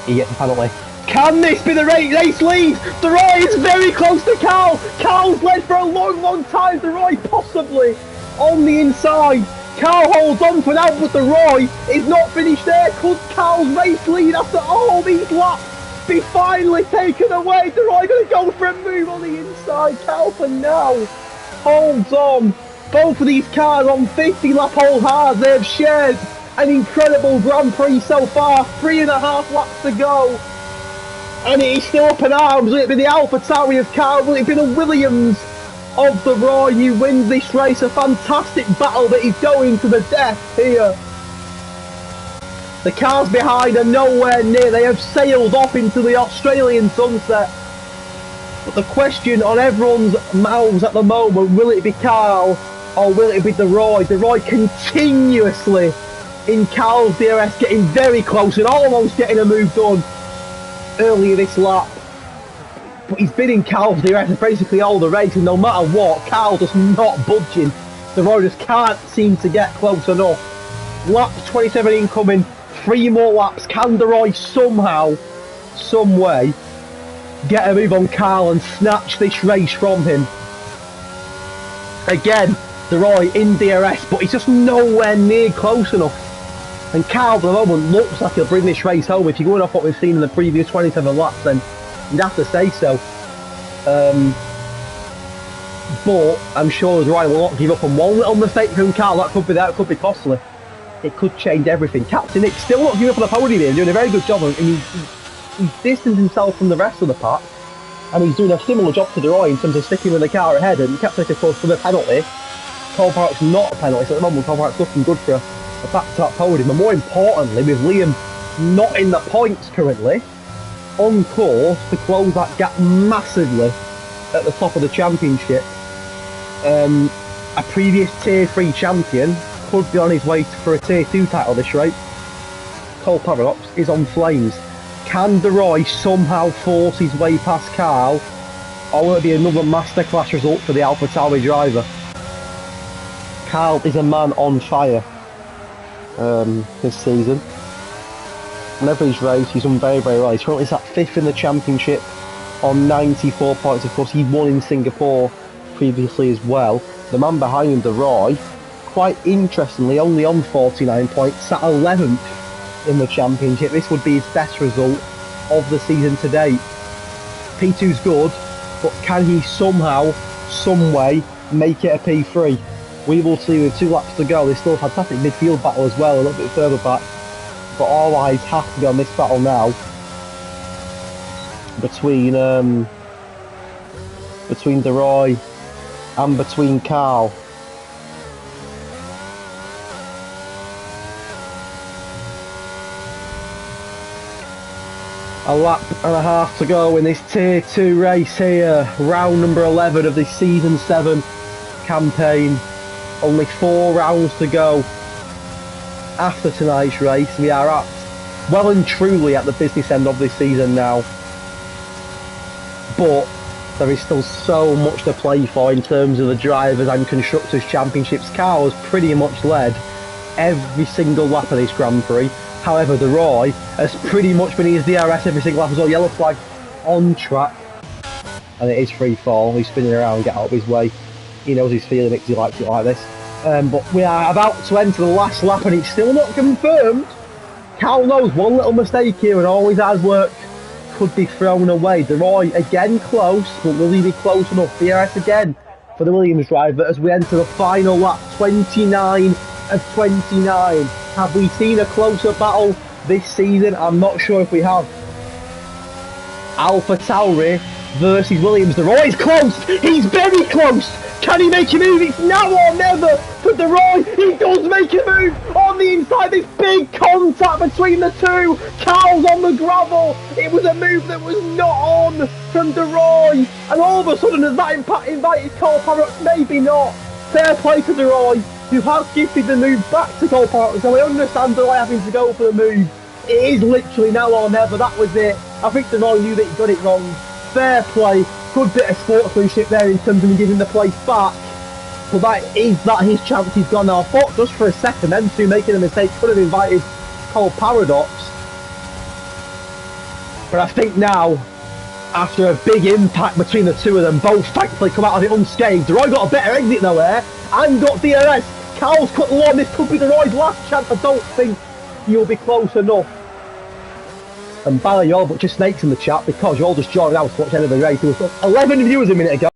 He gets a penalty. Can this be the race lead? The Roy is very close to Carl. Carl's led for a long time. The Roy possibly on the inside. Carl holds on for now, but the Roy is not finished there. Could Carl's race lead after all these laps be finally taken away? The Roy going to go for a move on the inside. Carl for now holds on. Both of these cars on 50-lap-old hards. They have shared an incredible Grand Prix so far. 3.5 laps to go. And it is still up in arms. Will it be the AlphaTauri of Carl? Will it be the Williams of the Roy who wins this race? A fantastic battle that is going to the death here. The cars behind are nowhere near. They have sailed off into the Australian sunset. But the question on everyone's mouths at the moment, will it be Carl or will it be the Roy? The Roy continuously in Carl's DRS, getting very close and almost getting a move done earlier this lap. But he's been in Carl's DRS basically all the race, and no matter what, Carl just not budging. The Roy just can't seem to get close enough. Lap 27 incoming, 3 more laps. Can the Roy somehow, some way, get a move on Carl and snatch this race from him? Again, the Roy in DRS, but he's just nowhere near close enough. And Carl at the moment looks like he'll bring this race home. If you're going off what we've seen in the previous 27 laps, then you'd have to say so. But I'm sure the Roy will not give up on one little mistake from Carl. That could be costly. It could change everything. Captain Nick still not giving up on the podium here, doing a very good job. And he's distanced himself from the rest of the pack. And he's doing a similar job to the Roy in terms of sticking with the car ahead. And Captain Nick, of course, for a penalty. Cole Parrots not a penalty. So at the moment, Cole Parrots looking good for a back-to-back podium. And more importantly, with Liam not in the points currently, on course to close that gap massively at the top of the championship. A previous Tier 3 champion could be on his way for a Tier 2 title this race. Cole Parrots is on flames. Can the Roy somehow force his way past Carl, or will it be another masterclass result for the AlphaTauri driver? Carl is a man on fire this season. Whenever he's raced, he's done very well. He's currently sat 5th in the championship on 94 points. Of course, he won in Singapore previously as well. The man behind him, the Roy, quite interestingly, only on 49 points, sat 11th in the championship. This would be his best result of the season to date. P2's good, but can he somehow, some way, make it a P3? We will see with 2 laps to go. There's still a fantastic midfield battle as well, a little bit further back. But all eyes have to be on this battle now between DeRoy and between Carl. A lap and a half to go in this Tier 2 race here, round number 11 of this Season 7 campaign. Only 4 rounds to go after tonight's race. We are well and truly at the business end of this season now. But there is still so much to play for in terms of the Drivers' and Constructors' Championships. Carl has pretty much led every single lap of this Grand Prix. However, DeRoy has pretty much been his DRS every single lap as well. Yellow flag on track. And it is free fall. He's spinning around, get out of his way. He knows he's feeling it because he likes it like this. But we are about to enter the last lap and it's still not confirmed. Carl knows one little mistake here and all his hard work could be thrown away. DeRoy again close, but will he be close enough? DRS again for the Williams driver as we enter the final lap, 29 of 29. Have we seen a closer battle this season? I'm not sure if we have. Alpha Tauri versus Williams. DeRoy's close. He's very close. Can he make a move? It's now or never for DeRoy. He does make a move on the inside. This big contact between the two. Carl's on the gravel. It was a move that was not on from DeRoy. And all of a sudden, has that invited Cole Paradox? Maybe not. Fair play to DeRoy, who has gifted the move back to Cole Paradox. So I understand DeRoy having to go for the move. It is literally now or never. That was it. I think DeRoy knew that he got it wrong. Fair play. Good bit of sportsmanship there in terms of him giving the place back. But that his chance he's gone now. I thought just for a second them two making a mistake could have invited Cole Paradox. But I think now, after a big impact between the two of them, both thankfully come out of it unscathed. DeRoy got a better exit though there, and got DRS. Carl's cut the lawn. This could be DeRoy's last chance. I don't think he'll be close enough. And Barry, you're but just snakes in the chat because you're all just joining out to watch the end of the race. There was 11 viewers a minute ago.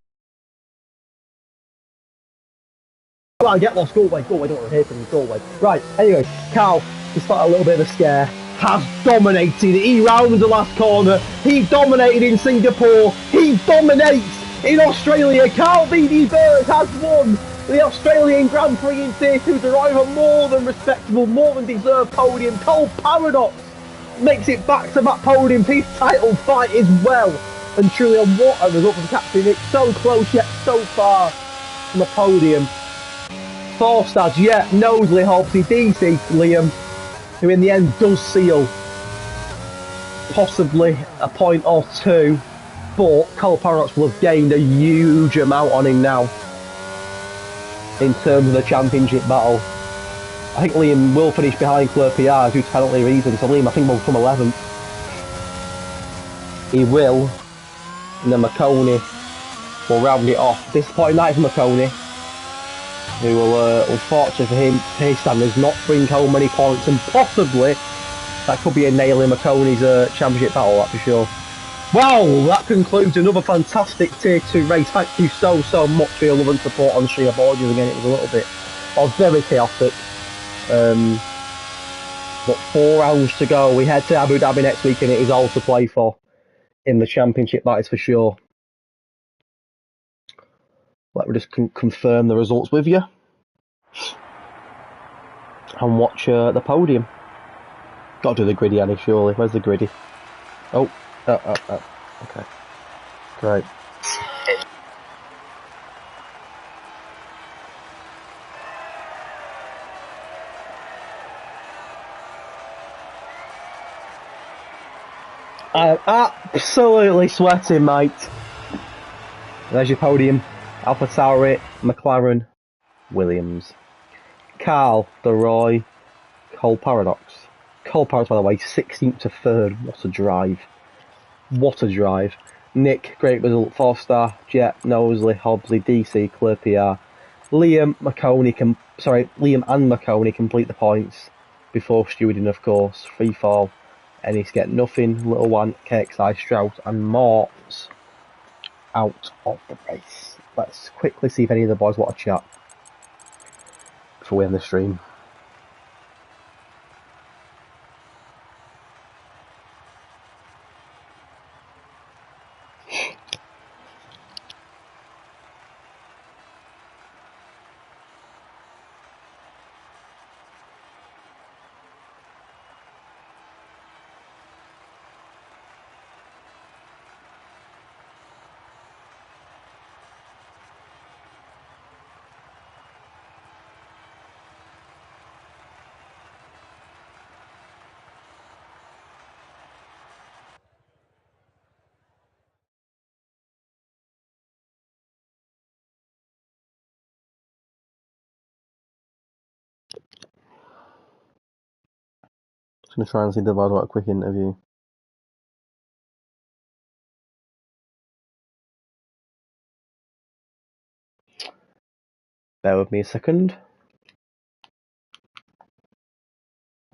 I get lost. Go away, don't want to hear from you. Go away. Right, anyway, Carl, despite a little bit of a scare, has dominated. He rounds the last corner. He dominated in Singapore. He dominates in Australia. Carl VD Bird has won the Australian Grand Prix in Tier 2 to arrive a more than respectable, more than deserved podium. Cole Paradox makes it back to that podium piece title fight as well. And truly, what a result from Captain Nick. So close yet so far from the podium. 4 stars, yeah, Knowsley, Hobbsy, DC, Liam, who in the end does seal possibly a point or two, but Cole Paradox will have gained a huge amount on him now in terms of the championship battle. I think Liam will finish behind Claire PR due to penalty reasons, so Liam I think will come 11th. He will, and then McConey will round it off. Disappointing night for McConey, who will, unfortunately for him, his standards, not bring home many points, and possibly that could be a nail in McConey's championship battle, that's for sure. Well, that concludes another fantastic Tier 2 race. Thank you so much for your love and support on stream. Apologies again, it was a little bit, very chaotic. But 4 rounds to go. We head to Abu Dhabi next week and it is all to play for in the championship, that is for sure. Let me just confirm the results with you and watch the podium. Got to do the griddy, Annie, surely. Where's the griddy? Oh, okay. Great. I'm absolutely sweating, mate. There's your podium. Alpha Tauri, McLaren, Williams. Carl, DeRoy, Cole Paradox. Cole Paradox, by the way, 16th to 3rd. What a drive. What a drive. Nick, great result. 4-star. Jet, Knowsley, Hobbsley, DC, Clear PR. Liam and McConey complete the points before stewarding, of course. Free fall. Ennis get nothing. Little One, KXI, Strauss, and Morts out of the race. Let's quickly see if any of the boys want to chat before we end the stream. Just going to try and see the boys want a quick interview. Bear with me a second.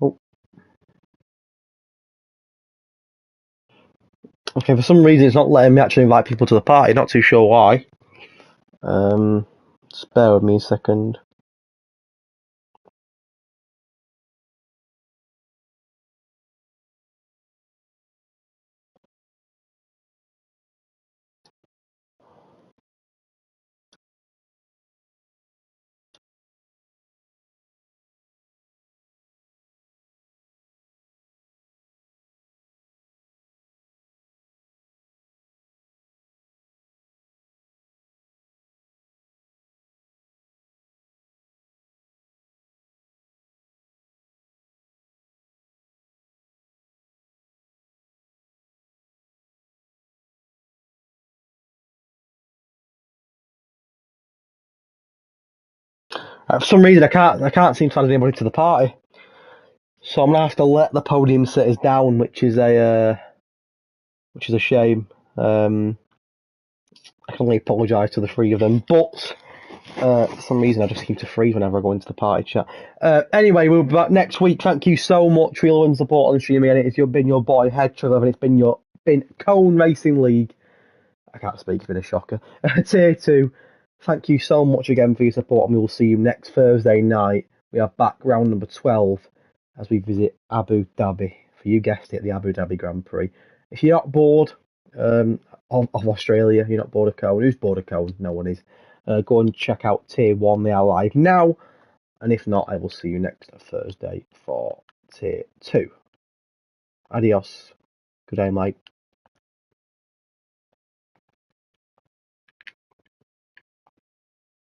Oh. Okay, for some reason it's not letting me actually invite people to the party, not too sure why. Just bear with me a second. For some reason I can't seem to add anybody to the party. So I'm gonna have to let the podium sitters down, which is a shame. I can only apologise to the three of them, but for some reason I just seem to freeze whenever I go into the party chat. Anyway, we'll be back next week. Thank you so much for your love and support on the stream again. It's been your boy Hedge11, and it's been Cone Racing League. I can't speak, it's been a shocker. Tier 2. Thank you so much again for your support, and we will see you next Thursday night. We are back round number 12 as we visit Abu Dhabi. For you guessed it, the Abu Dhabi Grand Prix. If you're not bored of Australia, you're not bored of Cone. Who's bored of Cone? No one is. Go and check out Tier 1. They are live now. And if not, I will see you next Thursday for Tier 2. Adios. Good day, mate.